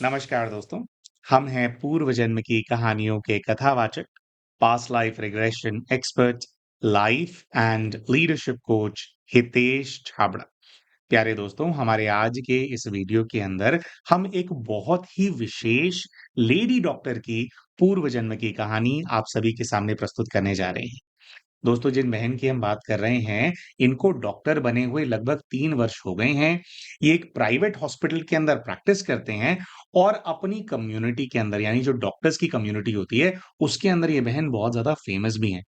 नमस्कार दोस्तों। हम हैं पूर्व जन्म की कहानियों के कथावाचक, past life regression expert, life and leadership coach Hitesh Chhabra. प्यारे दोस्तों, हमारे आज के इस वीडियो के अंदर हम एक बहुत ही विशेष लेडी डॉक्टर की पूर्व जन्म की कहानी आप सभी के सामने प्रस्तुत करने जा रहे हैं। दोस्तों, जिन बहन की हम बात कर रहे हैं, इनको डॉक्टर बने हुए लगभग 3 वर्ष हो गए हैं। ये एक प्राइवेट हॉस्पिटल के अंदर प्रैक्टिस करते हैं और अपनी कम्युनिटी के अंदर यानी जो डॉक्टर्स की कम्युनिटी होती है, उसके अंदर ये बहन बहुत ज़्यादा फेमस भी हैं।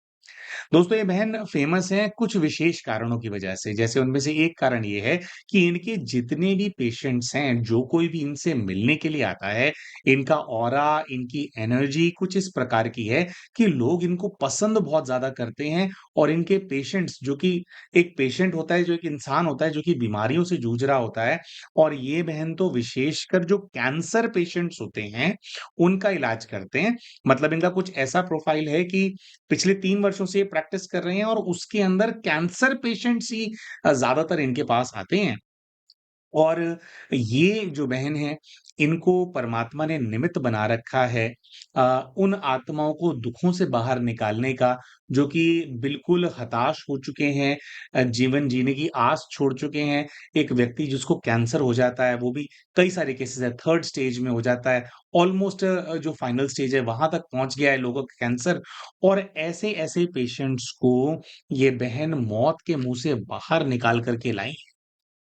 दोस्तों, ये बहन फेमस हैं कुछ विशेष कारणों की वजह से। जैसे उनमें से एक कारण ये है कि इनके जितने भी पेशेंट्स हैं, जो कोई भी इनसे मिलने के लिए आता है, इनका ऑरा, इनकी एनर्जी कुछ इस प्रकार की है कि लोग इनको पसंद बहुत ज़्यादा करते हैं और इनके पेशेंट्स जो कि एक पेशेंट होता है, जो एक इंसान होता है, जो कि बीमारियों से जूझ रहा होता है और ये बहन तो विशेषकर जो कैंसर पेशेंट्स होते हैं, उनका इलाज करते हैं। मतलब इनका कुछ ऐसा प्रोफाइल है कि पिछले 3 वर्षों से ये प्रैक्टिस कर रहे हैं और उसके अंदर कैंसर पेशेंट्स ही ज़्यादातर इनके पास आते हैं। और ये जो बहन है, इनको परमात्मा ने निमित्त बना रखा है उन आत्माओं को दुखों से बाहर निकालने का, जो कि बिल्कुल हताश हो चुके हैं, जीवन जीने की आस छोड़ चुके हैं। एक व्यक्ति जिसको कैंसर हो जाता है, वो भी कई सारे केसेज़ हैं, 3rd स्टेज में हो जाता है, ऑलमोस्ट जो फाइनल स्टेज है, वहाँ तक पहुँच गया है लोगों का कैंसर और ऐसे-ऐसे पेशेंट्स को ये बहन मौत के मुँह से बाहर निकाल कर के लाई।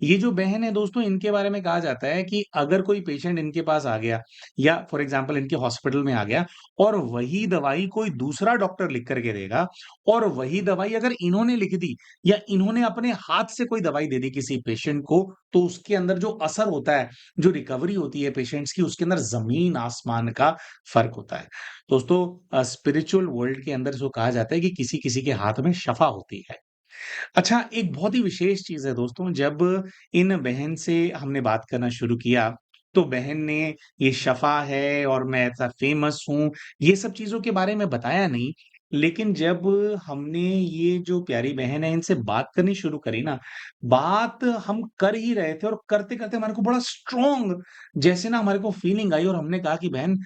ये जो बहन है दोस्तों, इनके बारे में कहा जाता है कि अगर कोई पेशेंट इनके पास आ गया या फॉर एग्ज़ाम्पल इनके हॉस्पिटल में आ गया और वही दवाई कोई दूसरा डॉक्टर लिख कर के देगा और वही दवाई अगर इन्होंने लिख दी या इन्होंने अपने हाथ से कोई दवाई दे दी किसी पेशेंट को, तो उसके अंदर जो असर होता है, जो रिकवरी होती है पेशेंट्स की, उसके अंदर ज़मीन-आसमान का फ़र्क होता है। दोस्तों स्पिरिचुअल वर्ल्ड के अंदर जो कहा जाता है कि किसी-किसी के हाथ में शफ़ा होती है। अच्छा, एक बहुत ही विशेष चीज़ है दोस्तों, जब इन बहन से हमने बात करना शुरू किया, तो बहन ने ये शफ़ा है और मैं ऐसा फ़ेमस हूँ, ये सब चीज़ों के बारे में बताया नहीं। लेकिन जब हमने ये जो प्यारी बहन है, इनसे बात करनी शुरू करी ना, बात हम कर ही रहे थे और करते-करते हमारे को बड़ा स्ट्रॉन्ग जैसे ना हमारे को फ़ीलिंग आई और हमने कहा कि बहन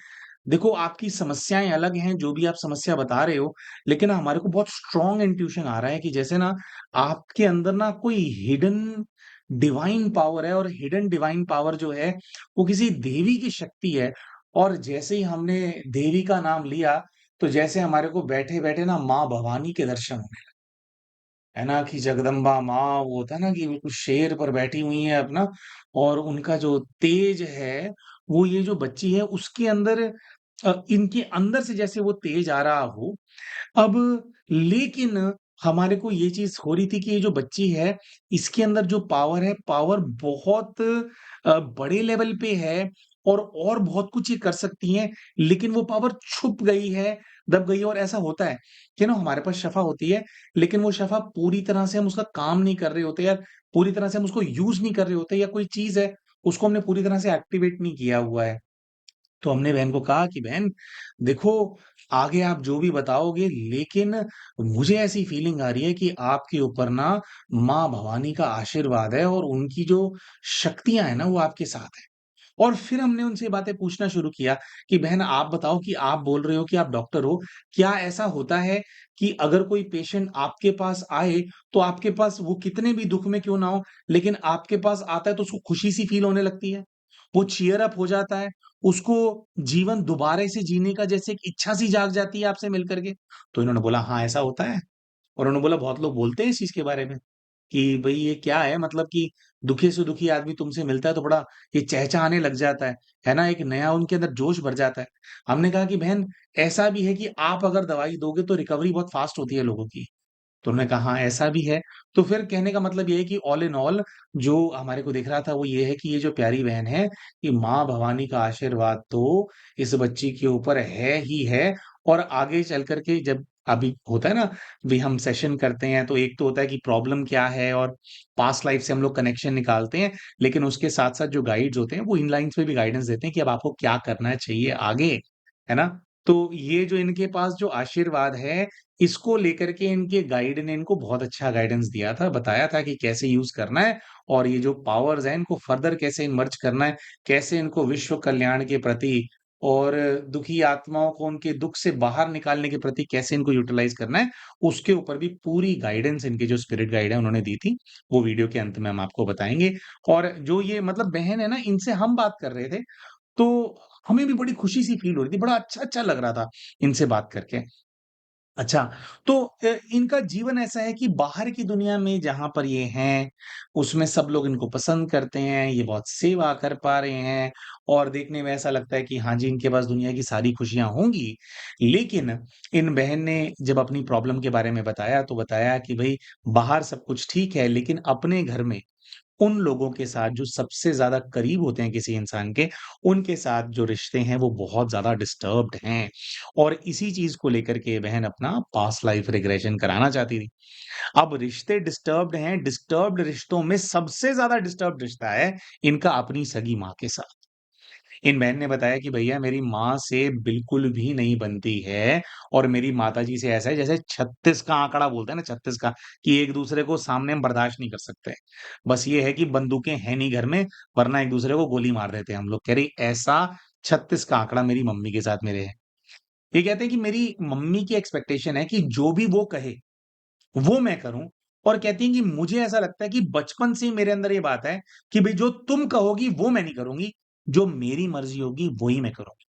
देखो, आपकी समस्याएँ अलग हैं, जो भी आप समस्या बता रहे हो, लेकिन हमारे को बहुत स्ट्रॉन्ग इंट्यूशन आ रहा है कि जैसे ना आपके अंदर ना कोई हिडन डिवाइन पावर है और हिडन डिवाइन पावर जो है, वो किसी देवी की शक्ति है और जैसे ही हमने देवी का नाम लिया, तो जैसे हमारे को बैठे-बैठे ना माँ भवानी के दर्शन हुए। है ना? कि जगदम्बा माँ वो होता है ना कि बिल्कुल शेर पर बैठी हुई हैं अपना और उनका जो तेज है, वो ये जो बच्ची है उसके अंदर इनके अंदर से जैसे वो तेज आ रहा हो। अब लेकिन हमारे को ये चीज़ हो रही थी कि ये जो बच्ची है, इसके अंदर जो पावर है, पावर बहुत बड़े लेवल पे है और बहुत कुछ ये कर सकती हैं, लेकिन वो पावर छुप गई है, दब गई है और ऐसा होता है कि ना हमारे पास शफ़ा होती है, लेकिन वो शफ़ा पूरी तरह से हम उसका काम नहीं कर रहे होते या पूरी तरह से हम उसको यूज़ नहीं कर रहे होते या कोई चीज़ है, उसको हमने पूरी तरह से एक्टिवेट नहीं किया हुआ है। तो हमने बहन को कहा कि बहन देखो, आगे आप जो भी बताओगे लेकिन मुझे ऐसी फीलिंग आ रही है कि आपके ऊपर ना माँ भवानी का आशीर्वाद है और उनकी जो शक्तियाँ हैं ना वो आपके साथ हैं। और फिर हमने उनसे बातें पूछना शुरू किया कि बहन आप बताओ कि आप बोल रहे हो कि आप डॉक्टर हो, क्या ऐसा होता है कि अगर कोई पेशेंट आपके पास आए, तो आपके पास वो कितने भी दुःख में क्यों ना हो, लेकिन आपके पास आता है तो उसको खुशी सी फील होने लगती है? वो चीयर अप हो जाता है, उसको जीवन दोबारा से जीने का जैसे एक इच्छा सी जाग जाती है आपसे मिल कर के। तो इन्होंने बोला हाँ, ऐसा होता है। और उन्होंने बोला बहुत लोग बोलते हैं इस चीज़ के बारे में। कि भई ये क्या है मतलब कि दुखी से दुखी आदमी तुमसे मिलता है तो बड़ा ये चहचहाने लग जाता है ना? एक नया उनके अंदर जोश भर जाता है। हमने कहा कि बहन ऐसा भी है कि आप अगर दवाई दोगे तो रिकवरी बहुत फ़ास्ट होती है लोगों की। तो उन्होंने कहा हाँ, ऐसा भी है। तो फिर कहने का मतलब ये है कि ऑल इन ऑल जो हमारे को दिख रहा था वो ये है कि ये जो प्यारी बहन है, कि माँ भवानी का आशीर्वाद तो इस बच्ची के ऊपर है ही है और आगे चल कर के जब अभी होता है ना, भी हम सेशन करते हैं तो एक तो होता है कि प्रॉब्लम क्या है और पास्ट लाइफ से हम लोग कनेक्शन निकालते हैं, लेकिन उसके साथ-साथ जो गाइड्स होते हैं वो इन लाइन्स पे भी गाइडेंस देते हैं कि अब आपको क्या करना चाहिए आगे, है ना? तो ये जो इनके पास जो आशीर्वाद है, इसको लेकर के इनके गाइड ने इनको बहुत अच्छा गाइडेंस दिया था, बताया था कि कैसे यूज़ करना है और ये जो पावर्स हैं, इनको फर्दर कैसे इमर्ज करना है, कैसे इनको विश्व कल्याण के प्रति और दुखी आत्माओं को उनके दुःख से बाहर निकालने के प्रति कैसे इनको यूटिलाइज़ करना है, उसके ऊपर भी पूरी गाइडेंस इनके जो स्पिरिट गाइड हैं, उन्होंने दी थी। वो वीडियो के अंत में हम आपको बताएँगे और जो ये मतलब बहन है ना, इनसे हम बात कर रहे थे, तो हमें भी बड़ी खुशी-सी फ़ील हो रही थी, बड़ा अच्छा-अच्छा लग रहा था इनसे बात करके। अच्छा, तो इनका जीवन ऐसा है कि बाहर की दुनिया में जहाँ पर ये हैं, उसमें सब लोग इनको पसंद करते हैं, ये बहुत सेवा कर पा रहे हैं और देखने में ऐसा लगता है कि हाँ जी, इनके पास दुनिया की सारी खुशियाँ होंगी। लेकिन इन बहन ने जब अपनी प्रॉब्लम के बारे में बताया, तो बताया कि भई बाहर सब कुछ ठीक है, लेकिन अपने घर में उन लोगों के साथ जो सबसे ज़्यादा करीब होते हैं किसी इंसान के, उनके साथ जो रिश्ते हैं वो बहुत ज़्यादा डिस्टर्ब्ड हैं। और इसी चीज़ को लेकर के बहन अपना पास्ट लाइफ रिग्रेशन कराना चाहती थी। अब रिश्ते डिस्टर्ब्ड हैं, डिस्टर्ब्ड रिश्तों में सबसे ज़्यादा डिस्टर्ब्ड रिश्ता है इनका अपनी सगी माँ के साथ। इन बहन ने बताया कि भैया मेरी माँ से बिल्कुल भी नहीं बनती है और मेरी माताजी से ऐसा है जैसे 36 का आंकड़ा बोलते हैं ना 36 का कि एक-दूसरे को सामने हम बर्दाश्त नहीं कर सकते। बस ये है कि बंदूकें हैं नहीं घर में वरना एक-दूसरे को गोली मार देते हैं हम लोग। कह रही ऐसा 36 का आंकड़ा मेरी मम्मी के साथ मेरे है। ये कहते हैं कि मेरी मम्मी की एक्सपेक्टेशन है कि जो भी वो कहे, वो मैं करूँ और कहती हैं कि मुझे ऐसा लगता है कि बचपन से ही मेरे अंदर ये बात है कि भई जो तुम कहोगी वो मैं नहीं करूँगी, जो मेरी मर्ज़ी होगी वो ही मैं करूँगी।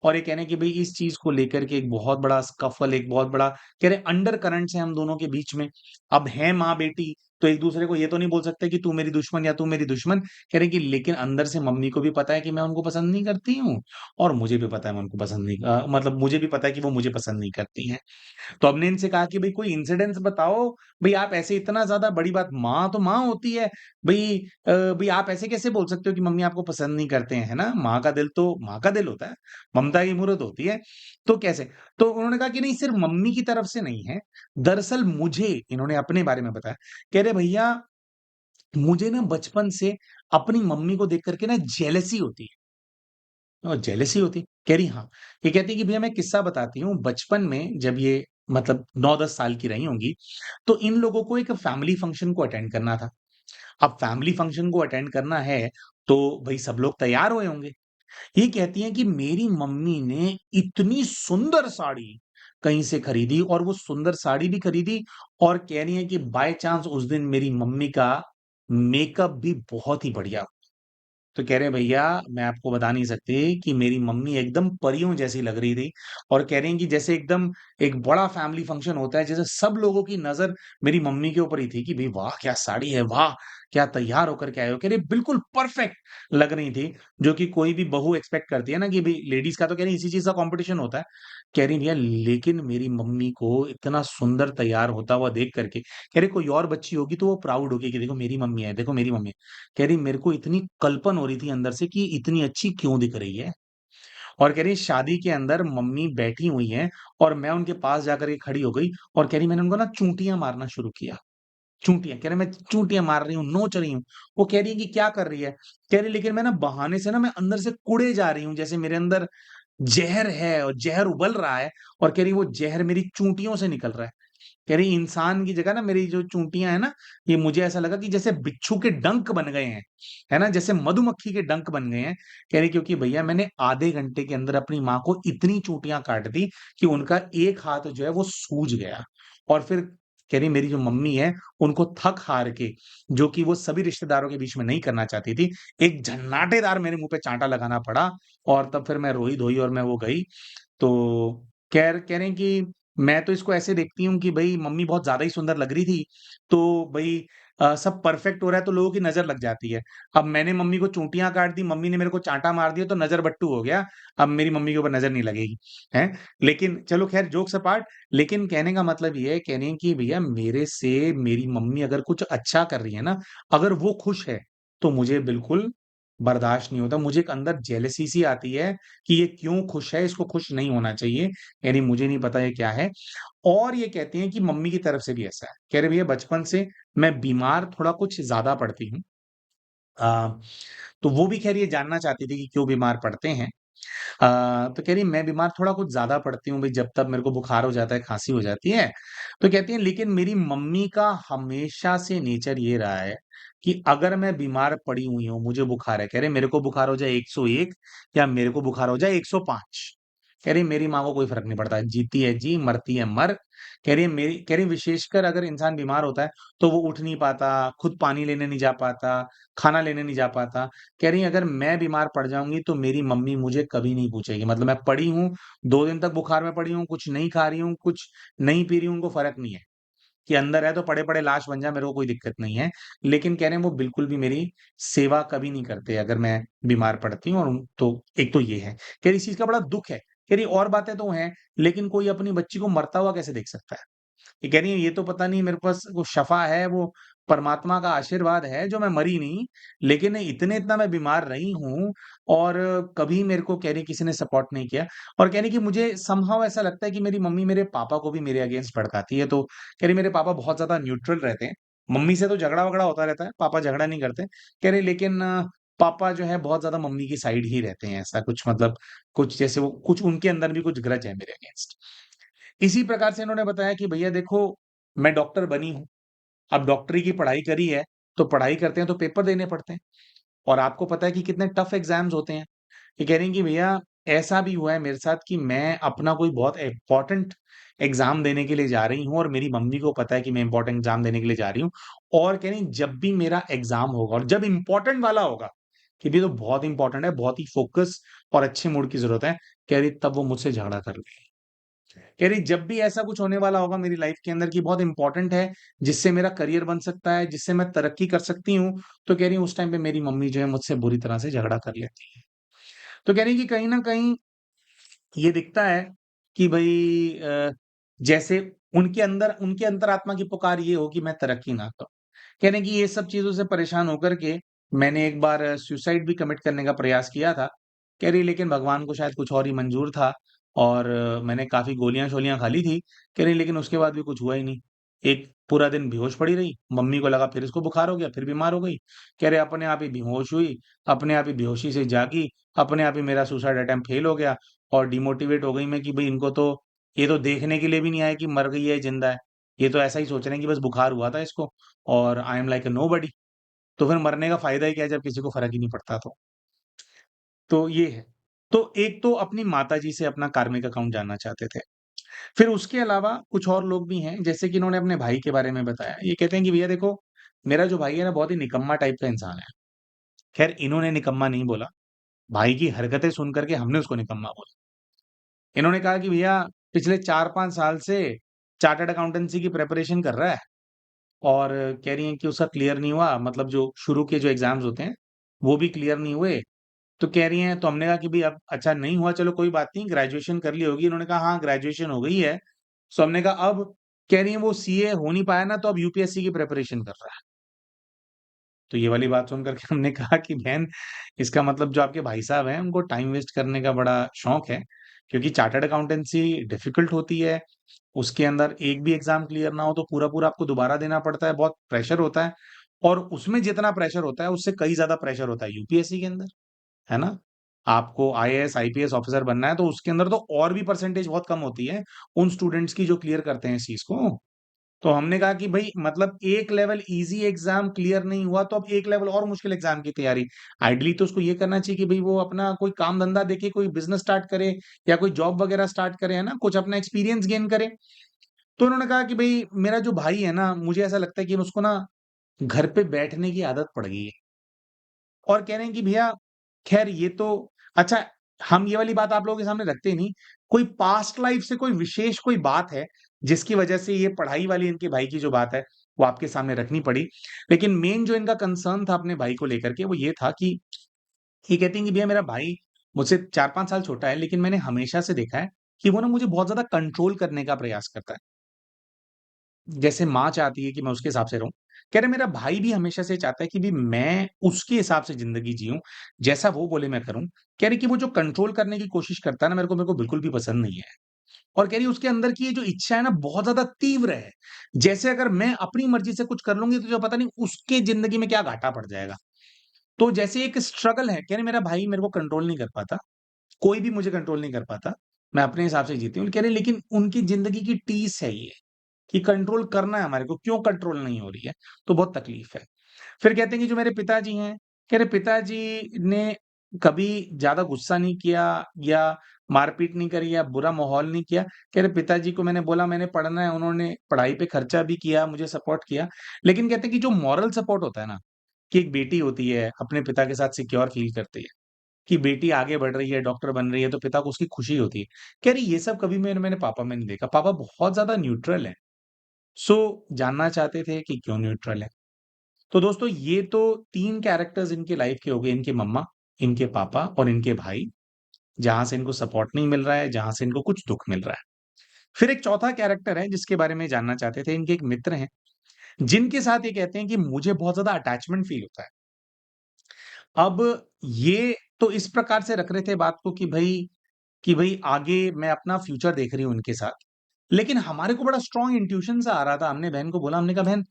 और ये कह रहे हैं कि भई इस चीज़ को लेकर के एक बहुत बड़ा स्कफल, एक बहुत बड़ा कह रहे अंडर करंट्स है हम दोनों के बीच में। अब हैं माँ-बेटी, तो एक-दूसरे को ये तो नहीं बोल सकते कि तू मेरी दुश्मन या तू मेरी दुश्मन। कह रहे कि लेकिन अंदर से मम्मी को भी पता है कि मैं उनको पसंद नहीं करती हूँ और मुझे भी पता है मैं उनको पसंद नहीं मतलब मुझे भी पता है कि वो मुझे पसंद नहीं करती हैं। तो हमने इनसे कहा कि भई कोई इंसिडेंस बताओ, भई आप ऐसे इतना ज़्यादा बड़ी बात माँ तो माँ होती है, भई भई आप ऐसे कैसे बोल सकते हो कि मम्मी आपको पसंद नहीं करते हैं, है ना? माँ का दिल तो माँ का दिल होता है, ममता की मूरत होती है, तो कैसे? तो उन्होंने कहा कि नहीं सिर्फ मम्मी की तरफ से नहीं है, दरअसल मुझे इन्होंने अपने बारे में बताया, कह रहे भैया मुझे ना बचपन से अपनी मम्मी को देख कर के ना जेलसी होती है। जेलसी होती? कह रही हाँ। ये कहती है कि भैया मैं किस्सा बताती हूँ, बचपन में जब ये मतलब 9-10 साल की रही होंगी, तो इन लोगों को एक फैमिली फंक्शन को अटेंड करना था। अब फैमिली फंक्शन को अटेंड करना है, तो भई सब लोग तैयार हुए होंगे। ये कहती हैं कि मेरी मम्मी ने इतनी सुंदर साड़ी कहीं से खरीदी और वो सुंदर साड़ी भी खरीदी और कह रही हैं कि बाय चांस उस दिन मेरी मम्मी का मेकअप भी बहुत ही बढ़िया तो कह रहे भैया मैं आपको बता नहीं सकती कि मेरी मम्मी एकदम परियों जैसी लग रही थी और कह रही हैं कि जैसे एकदम एक बड़ा फैमिली फंक्शन होता है जैसे सब लोगों की नजर मेरी मम्मी के ऊपर ही थी कि भाई वाह क्या साड़ी है वाह क्या तैयार होकर के आए हो कह रही बिल्कुल परफेक्ट लग रही थी जो कि कोई भी बहू एक्सपेक्ट करती है ना कि भाई लेडीज का तो कह रही इसी चीज का कंपटीशन होता है कह रही भैया लेकिन मेरी मम्मी को इतना सुंदर तैयार होता हुआ देख करके कह रही कोई और बच्ची होगी तो वो प्राउड होगी कि देखो मेरी मम्मी है देखो मेरी मम्मी है कह रही मेरे को इतनी कल्पन हो रही थी अंदर से कि इतनी अच्छी क्यों दिख रही है और कह रही शादी के अंदर मम्मी बैठी हुई हैं और मैं उनके पास जाकर के खड़ी हो गई और कह रही मैंने उनको ना चूंटियां मारना शुरू किया चूंटियां कह रहे मैं चूंटियां मार रही हूँ नोच रही हूँ वो कह रही है कि क्या कर रही है कह रही लेकिन मैं ना बहाने से ना मैं अंदर से कुड़े जा रही हूँ जैसे मेरे अंदर जहर है और जहर उबल रहा है और कह रही वो जहर मेरी चूंटियों से निकल रहा है कह रही इंसान की जगह ना मेरी जो चूंटियां हैं ना ये मुझे ऐसा लगा कि जैसे बिच्छू के डंक बन गए हैं है ना जैसे मधुमक्खी के डंक बन गए हैं कह रही क्योंकि भैया मैंने आधे घंटे के अंदर अपनी माँ को इतनी चूंटियां काट दी कि उनका एक हाथ जो है वो सूज गया और फिर कह रही मेरी जो मम्मी है उनको थक हार के जो कि वो सभी रिश्तेदारों के बीच में नहीं करना चाहती थी एक झन्नाटेदार मेरे मुंह पे चांटा लगाना पड़ा और तब फिर मैं रोई धोई और मैं वो गई तो कह रहे हैं कि मैं तो इसको ऐसे देखती हूँ कि भई मम्मी बहुत ज़्यादा ही सुंदर लग रही थी, तो भई सब परफेक्ट हो रहा है तो लोगों की नज़र लग जाती है। अब मैंने मम्मी को चूंटियाँ काट दी, मम्मी ने मेरे को चाँटा मार दिया तो नज़र बट्टू हो गया, अब मेरी मम्मी के ऊपर नज़र नहीं लगेगी, हैं? लेकिन चलो ख़ैर जोक्स अपार्ट लेकिन कहने का मतलब ये है, कह रही हैं कि भैया मेरे से मेरी मम्मी अगर कुछ अच्छा कर रही है ना, अगर वो खुश है, तो मुझे बिल्कुल बर्दाश्त नहीं होता। मुझे एक अंदर जेलसी सी आती है कि ये क्यों खुश है, इसको खुश नहीं होना चाहिए। यानी मुझे नहीं पता ये क्या है। और ये कहती हैं कि मम्मी की तरफ से भी ऐसा है। कह रहे भैया बचपन से मैं बीमार थोड़ा कुछ ज़्यादा पड़ती हूँ। अ, तो वो भी ख़ैर ये जानना चाहती थी कि क्यों बीमार पड़ते हैं। तो कह रही मैं बीमार थोड़ा कुछ ज़्यादा पड़ती हूँ भई जब तब मेरे को बुखार हो जाता है, खाँसी हो जाती है। तो कहती हैं लेकिन मेरी मम्मी का हमेशा से नेचर ये रहा है कि अगर मैं बीमार पड़ी हुई हूँ, मुझे बुखार है, कह रहे मेरे को बुखार हो जाए 101 या मेरे को बुखार हो जाए 105, कह रही मेरी माँ को कोई फ़र्क नहीं पड़ता, जीती है जी, मरती है मर। कह रही विशेषकर अगर इंसान बीमार होता है, तो वो उठ नहीं पाता, खुद पानी लेने नहीं जा पाता, खाना लेने नहीं जा पाता। कह रही हैं अगर मैं बीमार पड़ जाऊँगी तो मेरी मम्मी मुझे कभी नहीं पूछेगी। मतलब मैं पड़ी हूँ, 2 दिन तक बुखार में पड़ी हूँ, कुछ नहीं खा रही हूँ, कुछ नहीं पी रही हूँ, उनको फ़र्क नहीं है कि अंदर है तो पड़े-पड़े लाश बन जाए, मेरे को कोई दिक्कत नहीं है। लेकिन कह रहे हैं वो बिल्कुल भी मेरी सेवा कभी नहीं करते अगर मैं बीमार पड़ती हूँ और तो एक तो ये है। कह रही इस चीज़ का बड़ा दुःख है। कह रही और बातें तो हैं, लेकिन कोई अपनी बच्ची को मरता हुआ कैसे देख सकता है? ये कह रही है ये तो पता नहीं मेरे पास वो शफ़ा है, वो परमात्मा का आशीर्वाद है जो मैं मरी नहीं, लेकिन इतना मैं बीमार रही हूँ और कभी मेरे को कह रही किसी ने सपोर्ट नहीं किया और कह रही कि मुझे समहाउ ऐसा लगता है कि मेरी मम्मी मेरे पापा को भी मेरे अगेंस्ट भड़काती है, तो कह रही मेरे पापा बहुत ज़्यादा न्यूट्रल रहते हैं। मम्मी से तो झगड़ा-वगड़ा होता रहता है, पापा झगड़ा नहीं करते। कह रही लेकिन पापा जो है बहुत ज़्यादा मम्मी की साइड ही रहते हैं, ऐसा कुछ मतलब कुछ जैसे वो कुछ उनके अंदर भी कुछ ग्रज है मेरे अगेंस्ट। इसी प्रकार से इन्होंने बताया कि भैया देखो, मैं डॉक्टर बनी हूँ, अब डॉक्टरी की पढ़ाई करी है, तो पढ़ाई करते हैं तो पेपर देने पड़ते हैं और आपको पता है कि कितने टफ एग्ज़ाम्स होते हैं। ये कह रही हैं कि भैया ऐसा भी हुआ है मेरे साथ कि मैं अपना कोई बहुत इम्पोर्टेंट एग्ज़ाम देने के लिए जा रही हूँ और मेरी मम्मी को पता है कि मैं इम्पोर्टेंट एग्ज़ाम देने के लिए जा रही हूँ और कह रही जब भी मेरा एग्ज़ाम होगा और जब इम्पोर्टेंट वाला होगा, कि भई ये तो बहुत इम्पोर्टेंट है, बहुत ही फ़ोकस और अच्छे मूड की ज़रूरत है, कह रही तब वो मुझसे झगड़ा कर लेगी। कह रही जब भी ऐसा कुछ होने वाला होगा मेरी लाइफ के अंदर कि बहुत इंपॉर्टेंट है, जिससे मेरा करियर बन सकता है, जिससे मैं तरक्की कर सकती हूँ, तो कह रही उस टाइम पे मेरी मम्मी जो है मुझसे बुरी तरह से झगड़ा कर लेती है। तो कह रही कि कहीं न कहीं ये दिखता है कि भई जैसे उनके अंतरात्मा की पुकार ये हो कि मैं तरक्की ना करूँ। कह रहे हैं कि ये सब चीज़ों से परेशान होकर के मैंने एक बार सुसाइड भी कमिट करने का प्रयास किया था। कह रही लेकिन भगवान को शायद कुछ और ही मंज़ूर था और मैंने काफ़ी गोलियाँ-शोलियाँ खा ली थी। कह रही लेकिन उसके बाद भी कुछ हुआ ही नहीं। एक पूरा दिन बेहोश पड़ी रही, मम्मी को लगा फिर इसको बुखार हो गया, फिर बीमार हो गई। कह रहे अपने आप ही बेहोश हुई, अपने आप ही बेहोशी से जागी, अपने आप ही मेरा सुसाइड अटेम्प्ट फेल हो गया और डिमोटिवेट हो गई मैं कि भई इनको तो ये तो देखने के लिए भी नहीं आए कि मर गई है, ज़िंदा है। ये तो ऐसा ही सोच रहे हैं कि बस बुखार हुआ था इसको और I am like a nobody. तो फिर मरने का फ़ायदा ही क्या है जब किसी को फ़र्क ही नहीं पड़ता तो। तो ये है। तो एक तो अपनी माताजी से अपना कार्मिक अकाउंट जानना चाहते थे। फिर उसके अलावा कुछ और लोग भी हैं, जैसे कि इन्होंने अपने भाई के बारे में बताया। ये कहते हैं कि भैया देखो, मेरा जो भाई है ना बहुत ही निकम्मा टाइप का इंसान है। ख़ैर इन्होंने निकम्मा नहीं बोला, भाई की हरकतें सुन कर के हमने उसको निकम्मा बोला। इन्होंने कहा कि भैया पिछले 4-5 साल से चार्टर्ड अकाउंटेंसी की प्रिपरेशन कर रहा है और कह रही हैं कि उसका क्लियर नहीं हुआ, मतलब जो शुरू के जो एग्ज़ाम्स होते हैं, वो भी क्लियर नहीं हुए। तो कह रही हैं तो हमने कहा कि भई अब अच्छा नहीं हुआ चलो कोई बात नहीं, ग्रेजुएशन कर ली होगी। इन्होंने कहा हाँ, ग्रेजुएशन हो गई है। सो हमने कहा अब कह रही हैं वो सीए हो नहीं पाया ना तो अब यूपीएससी की प्रिपरेशन कर रहा है। तो ये वाली बात सुन कर के हमने कहा कि बहन इसका मतलब जो आपके भाई साहब हैं उनको टाइम वेस्ट करने का बड़ा शौक है, क्योंकि चार्टर्ड अकाउंटेंसी डिफ़िकल्ट होती है। उसके अंदर एक भी एग्ज़ाम क्लियर ना हो तो पूरा-पूरा आपको दोबारा देना पड़ता है, बहुत प्रेशर होता है और उसमें जितना प्रेशर होता है उससे कई ज़्यादा प्रेशर होता है यूपीएससी के अंदर, है ना? आपको आईएएस, आईपीएस ऑफ़िसर बनना है तो उसके अंदर तो और भी परसेंटेज बहुत कम होती है, उन स्टूडेंट्स की जो क्लियर करते हैं इस चीज़ को। तो हमने कहा कि भई मतलब एक लेवल ईज़ी एग्ज़ाम क्लियर नहीं हुआ तो अब एक लेवल और मुश्किल एग्ज़ाम की तैयारी। आइडियली तो उसको ये करना चाहिए कि भई वो अपना कोई काम-धंधा देखे, कोई बिज़नेस स्टार्ट करे या कोई जॉब वग़ैरह स्टार्ट करे, है ना? कुछ अपना एक्सपीरियंस गेन करे। तो उन्होंने कहा कि भई मेरा जो भाई है ना, मुझे ऐसा लगता है कि उसको ना घर पे बैठने की आदत पड़ गई है और कह रहे हैं कि भैया ख़ैर ये तो अच्छा हम ये वाली बात आप लोगों के सामने रखते नहीं। कोई पास्ट लाइफ़ से कोई विशेष कोई बात है, जिसकी वज़ह से ये पढ़ाई वाली इनके भाई की जो बात है, वो आपके सामने रखनी पड़ी। लेकिन मेन जो इनका कंसर्न था अपने भाई को लेकर के वो ये था कि ये कहती हैं कि भैया मेरा भाई मुझसे 4-5 साल छोटा है, लेकिन मैंने हमेशा से देखा है कि वो ना मुझे बहुत ज़्यादा कंट्रोल करने का प्रयास करता है। जैसे माँ चाहती है कि मैं उसके हिसाब से रहूँ, कह रहे मेरा भाई भी हमेशा से चाहता है कि भी मैं उसके हिसाब से ज़िंदगी जियूँ, जैसा वो बोले मैं करूँ। कह रही कि वो जो कंट्रोल करने की कोशिश करता है ना मेरे को बिल्कुल भी पसंद नहीं है। और कह रही उसके अंदर की ये जो इच्छा है ना बहुत ज़्यादा तीव्र है। जैसे अगर मैं अपनी मर्ज़ी से कुछ कर लूँगी तो जो पता नहीं उसके ज़िंदगी में क्या घाटा पड़ जाएगा। तो जैसे एक स्ट्रगल है, कह रहे मेरा भाई मेरे को कंट्रोल नहीं कर पाता कोई भी मुझे कंट्रोल नहीं कर पाता। मैं अपने हिसाब से जीती हूँ। कह रहे लेकिन उनकी ज़िंदगी की टीस है ये, कि कंट्रोल करना है हमारे को, क्यों कंट्रोल नहीं हो रही है? तो बहुत तकलीफ है। फिर कहते हैं कि जो मेरे पिताजी हैं, कह रहे पिताजी ने कभी ज़्यादा गुस्सा नहीं किया या मारपीट नहीं करी या बुरा माहौल नहीं किया। कह रहे पिताजी को मैंने बोला मैंने पढ़ना है, उन्होंने पढ़ाई पे खर्चा भी किया, मुझे सपोर्ट किया। लेकिन कहते हैं कि जो मॉरल सपोर्ट होता है ना, कि एक बेटी होती है, अपने पिता के साथ सिक्योर फील करती है, कि बेटी आगे बढ़ रही है, डॉक्टर बन रही है, तो पिता को उसकी खुशी होती है। कह रही ये सब कभी मैंने पापा में नहीं देखा। पापा बहुत ज़्यादा न्यूट्रल हैं। सो जानना चाहते थे कि क्यों न्यूट्रल है? तो दोस्तों ये तो 3 कैरेक्टर्स इनकी लाइफ के हो गए, इनकी मम्मा, इनके पापा और इनके भाई, जहाँ से इनको सपोर्ट नहीं मिल रहा है, जहाँ से इनको कुछ दुःख मिल रहा है। फिर एक चौथा कैरेक्टर है जिसके बारे में जानना चाहते थे, इनके एक मित्र हैं, जिनके साथ ये कहते हैं कि मुझे बहुत ज़्यादा अटैचमेंट फील होता है। अब ये तो इस प्रकार से रख रहे थे बात को कि भई आगे मैं अपना फ्यूचर देख रही हूँ उनके साथ। लेकिन हमारे को बड़ा स्ट्रॉन्ग इंट्यूशन सा आ रहा था, हमने बहन को बोला, हमने कहा बहन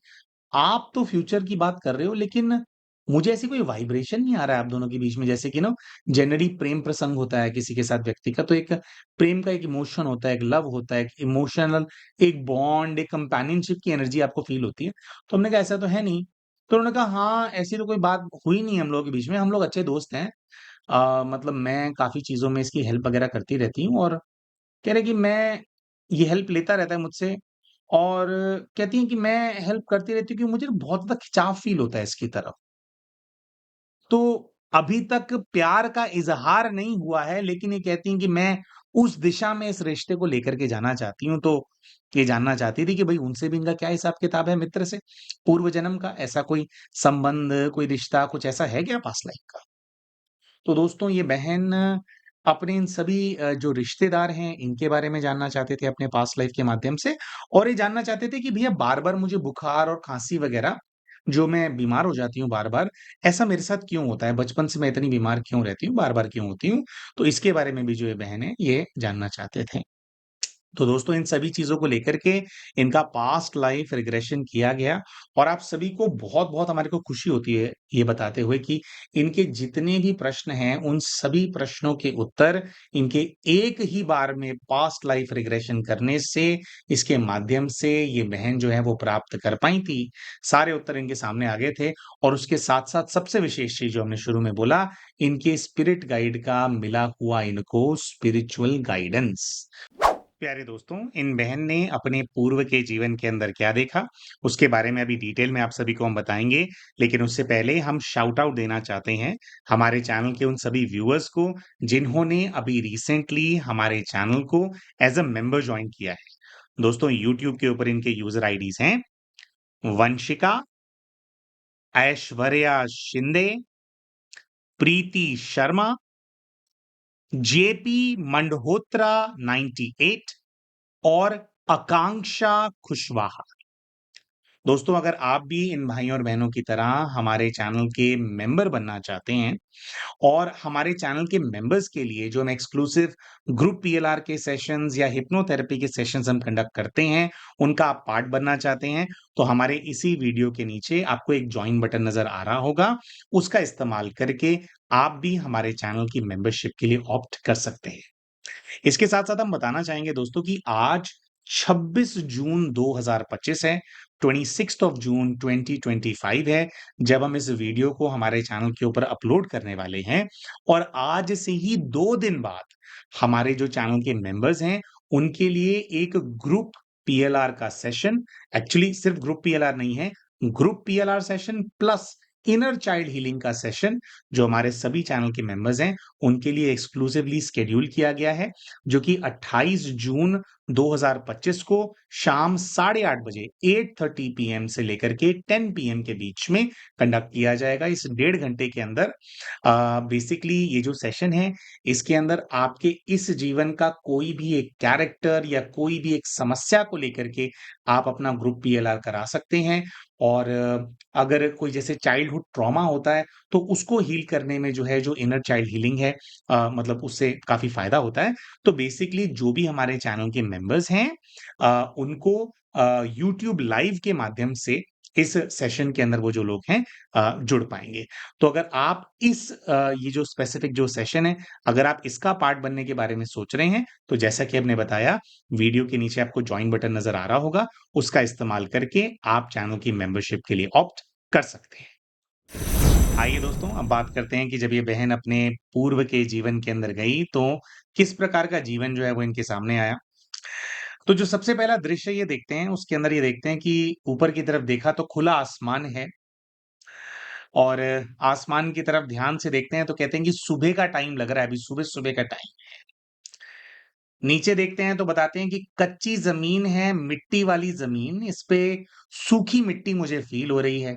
आप तो फ्यूचर की बात कर रहे हो, लेकिन मुझे ऐसी कोई वाइब्रेशन नहीं आ रहा है आप दोनों के बीच में। जैसे कि ना जनरली प्रेम प्रसंग होता है किसी के साथ व्यक्ति का, तो एक प्रेम का एक इमोशन होता है, एक लव होता है, एक इमोशनल एक बॉन्ड, एक कंपेनियनशिप की एनर्जी आपको फ़ील होती है। तो हमने कहा ऐसा तो है नहीं। तो उन्होंने कहा हाँ, ऐसी तो कोई बात हुई नहीं हम लोगों के बीच में, हम लोग अच्छे दोस्त हैं। मतलब मैं काफ़ी चीज़ों में इसकी हेल्प वगैरह करती रहती हूँ और कह रहे कि मैं ये हेल्प लेता रहता है मुझसे और कहती हैं कि मैं हेल्प करती रहती हूँ क्योंकि मुझे बहुत ज़्यादा खिंचाव फ़ील होता है इसकी तरफ। तो अभी तक प्यार का इज़हार नहीं हुआ है, लेकिन ये कहती हैं कि मैं उस दिशा में इस रिश्ते को लेकर के जाना चाहती हूँ। तो ये जानना चाहती थी कि भई उनसे भी इनका क्या हिसाब-किताब है मित्र से, पूर्व जन्म का? ऐसा कोई संबंध, कोई रिश्ता कुछ ऐसा है क्या पास्ट लाइफ़ का? तो दोस्तों ये बहन अपने इन सभी जो रिश्तेदार हैं इनके बारे में जानना चाहते थे अपने पास्ट लाइफ के माध्यम से और ये जानना चाहते थे कि भैया बार-बार मुझे बुखार और खाँसी वगैरह जो मैं बीमार हो जाती हूँ बार-बार, ऐसा मेरे साथ क्यों होता है? बचपन से मैं इतनी बीमार क्यों रहती हूँ, बार-बार क्यों होती हूँ? तो इसके बारे में भी जो ये बहन है, ये जानना चाहते थे। तो दोस्तों इन सभी चीज़ों को लेकर के इनका पास्ट लाइफ रिग्रेशन किया गया और आप सभी को बहुत-बहुत हमारे को खुशी होती है ये बताते हुए कि इनके जितने भी प्रश्न हैं, उन सभी प्रश्नों के उत्तर इनके एक ही बार में पास्ट लाइफ रिग्रेशन करने से, इसके माध्यम से ये बहन जो है वो प्राप्त कर पाई थी। सारे उत्तर इनके सामने आ गए थे और उसके साथ-साथ सबसे विशेष चीज़ जो हमने शुरू में बोला, इनके स्पिरिट गाइड का मिला हुआ इनको स्पिरिचुअल गाइडेंस। प्यारे दोस्तों, इन बहन ने अपने पूर्व के जीवन के अंदर क्या देखा, उसके बारे में अभी डिटेल में आप सभी को हम बताएँगे। लेकिन उससे पहले हम शाउट आउट देना चाहते हैं हमारे चैनल के उन सभी व्यूअर्स को, जिन्होंने अभी रिसेंटली हमारे चैनल को एज़ अ मेंबर जॉइन किया है। दोस्तों, यूट्यूब के ऊपर इनके यूज़र आईडीज़ हैं वंशिका, ऐश्वर्या शिंदे, प्रीति शर्मा, जेपी मंडहोत्रा 98 और आकांक्षा कुशवाहा। दोस्तों अगर आप भी इन भाइयों और बहनों की तरह हमारे चैनल के मेंबर बनना चाहते हैं और हमारे चैनल के मेंबर्स के लिए जो हम एक्सक्लूसिव ग्रुप पीएलआर के सेशंस या हिप्नोथेरेपी के सेशंस हम कंडक्ट करते हैं, उनका आप पार्ट बनना चाहते हैं, तो हमारे इसी वीडियो के नीचे आपको एक जॉइन बटन नज़र आ रहा होगा। उसका इस्तेमाल करके आप भी हमारे चैनल की मेंबरशिप के लिए ऑप्ट कर सकते हैं। इसके साथ-साथ हम बताना चाहेंगे दोस्तों कि आज 26 जून 2025 है, 26th ऑफ जून 2025 है, जब हम इस वीडियो को हमारे चैनल के ऊपर अपलोड करने वाले हैं और आज से ही 2 दिन बाद हमारे जो चैनल के मेंबर्स हैं, उनके लिए एक ग्रुप पीएलआर का सेशन एक्चुअली सिर्फ ग्रुप पीएलआर नहीं है, group PLR session plus inner child healing का सेशन जो हमारे सभी चैनल के मेंबर्स हैं, उनके लिए एक्सक्लूसिवली शेड्यूल किया गया है, जो कि 28 जून 2025 को शाम 8:30 बजे 8:30 पीएम से लेकर के 10 पीएम के बीच में कंडक्ट किया जाएगा। इस डेढ़ घंटे के अंदर बेसिकली ये जो सेशन है, इसके अंदर आपके इस जीवन का कोई भी एक कैरेक्टर या कोई भी एक समस्या को लेकर के आप अपना ग्रुप पीएलआर करा सकते हैं और अगर कोई जैसे चाइल्डहुड ट्रॉमा होता है, तो उसको हील करने में जो है, जो इनर चाइल्ड हीलिंग है मतलब उससे काफ़ी फ़ायदा होता है। तो बेसिकली जो भी हमारे चैनल के मेंबर्स हैं उनको यूट्यूब लाइव के माध्यम से इस सेशन के अंदर वो जो लोग हैं जुड़ पाएँगे। तो अगर आप इस ये जो स्पेसिफिक जो सेशन है, अगर आप इसका पार्ट बनने के बारे में सोच रहे हैं, तो जैसा कि हमने बताया, वीडियो के नीचे आपको जॉइन बटन नज़र आ रहा होगा, उसका इस्तेमाल करके आप चैनल की मेंबरशिप के लिए ऑप्ट कर सकते हैं। आइए दोस्तों, अब बात करते हैं कि जब ये बहन अपने पूर्व के जीवन के अंदर गई, तो किस प्रकार का जीवन जो है वो इनके सामने आया। तो जो सबसे पहला दृश्य ये देखते हैं, उसके अंदर ये देखते हैं कि ऊपर की तरफ देखा तो खुला आसमान है और आसमान की तरफ ध्यान से देखते हैं तो कहते हैं कि सुबह का टाइम लग रहा है, अभी सुबह-सुबह का टाइम। नीचे देखते हैं तो बताते हैं कि कच्ची ज़मीन है, मिट्टी वाली ज़मीन, इस पे सूखी मिट्टी मुझे फ़ील हो रही है।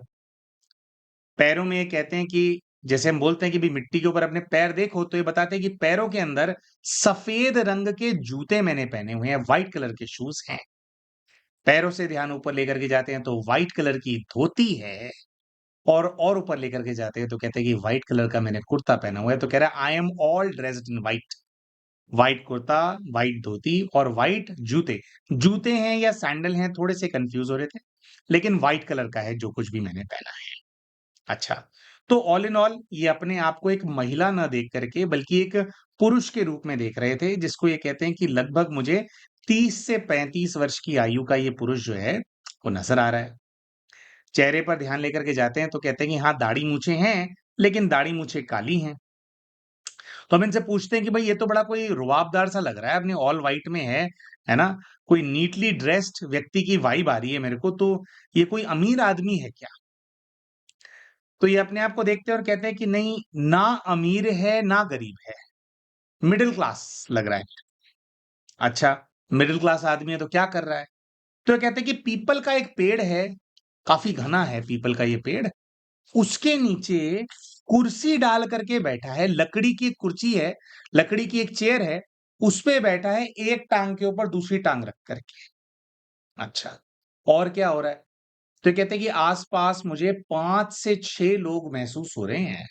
पैरों में ये कहते हैं कि जैसे हम बोलते हैं कि भई मिट्टी के ऊपर अपने पैर देखो, तो ये बताते हैं कि पैरों के अंदर सफ़ेद रंग के जूते मैंने पहने हुए हैं, व्हाइट कलर के शूज़ हैं। पैरों से ध्यान ऊपर लेकर के जाते हैं तो व्हाइट कलर की धोती है और ऊपर लेकर के जाते हैं तो कहते हैं कि व्हाइट कलर का मैंने कुर्ता पहना हुआ है, तो कह रहा है I am all dressed in white. White कुर्ता, व्हाइट धोती और व्हाइट जूते। जूते हैं या सैंडल हैं, थोड़े से कन्फ्यूज़ हो रहे थे, लेकिन व्हाइट कलर का है जो कुछ भी मैंने पहना है। अच्छा, तो ऑल इन ऑल ये अपने आप को एक महिला ना देख करके बल्कि एक पुरुष के रूप में देख रहे थे, जिसको ये कहते हैं कि लगभग मुझे 30 से 35 वर्ष की आयु का ये पुरुष जो है, वो नज़र आ रहा है। चेहरे पर ध्यान लेकर के जाते हैं तो कहते हैं कि हाँ, दाढ़ी-मूँछें हैं, लेकिन दाढ़ी-मूँछें काली हैं। तो हम इनसे पूछते हैं कि भई ये तो बड़ा कोई रुआबदार सा लग रहा है, अपने ऑल व्हाइट में है ना? कोई नीटली ड्रेस्ड व्यक्ति की वाइब आ रही है मेरे को, तो ये कोई अमीर आदमी है क्या? तो ये अपने आप को देखते हैं और कहते हैं कि नहीं, ना अमीर है, ना गरीब है, मिडल क्लास लग रहा है। अच्छा, मिडल क्लास आदमी है तो क्या कर रहा है? तो ये कहते हैं कि पीपल का एक पेड़ है, काफ़ी घना है पीपल का ये पेड़, उसके नीचे कुर्सी डाल करके बैठा है, लकड़ी की एक कुर्सी है, लकड़ी की एक चेयर है, उसपे बैठा है, एक टाँग के ऊपर दूसरी टाँग रख कर के। अच्छा, और क्या हो रहा है? तो ये कहते हैं कि आस-पास मुझे 5 से 6 लोग महसूस हो रहे हैं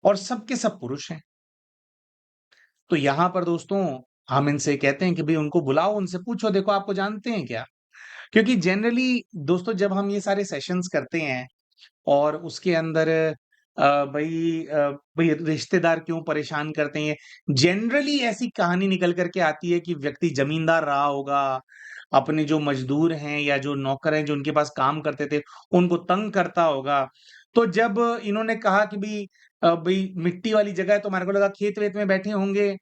और सब के सब पुरुष हैं। तो यहाँ पर दोस्तों हम इनसे कहते हैं कि भई उनको बुलाओ, उनसे पूछो देखो आपको जानते हैं क्या? क्योंकि जनरली दोस्तों जब हम ये सारे सेशंस करते हैं और उसके अंदर भई रिश्तेदार क्यों परेशान करते हैं? जनरली ऐसी कहानी निकल कर के आती है कि व्यक्ति ज़मींदार रहा होगा, अपने जो मज़दूर हैं या जो नौकर हैं, जो उनके पास काम करते थे, उनको तंग करता होगा। तो जब इन्होंने कहा कि भई मिट्टी वाली जगह है, तो हमारे को लगा खेत-वेत में बैठे होंगे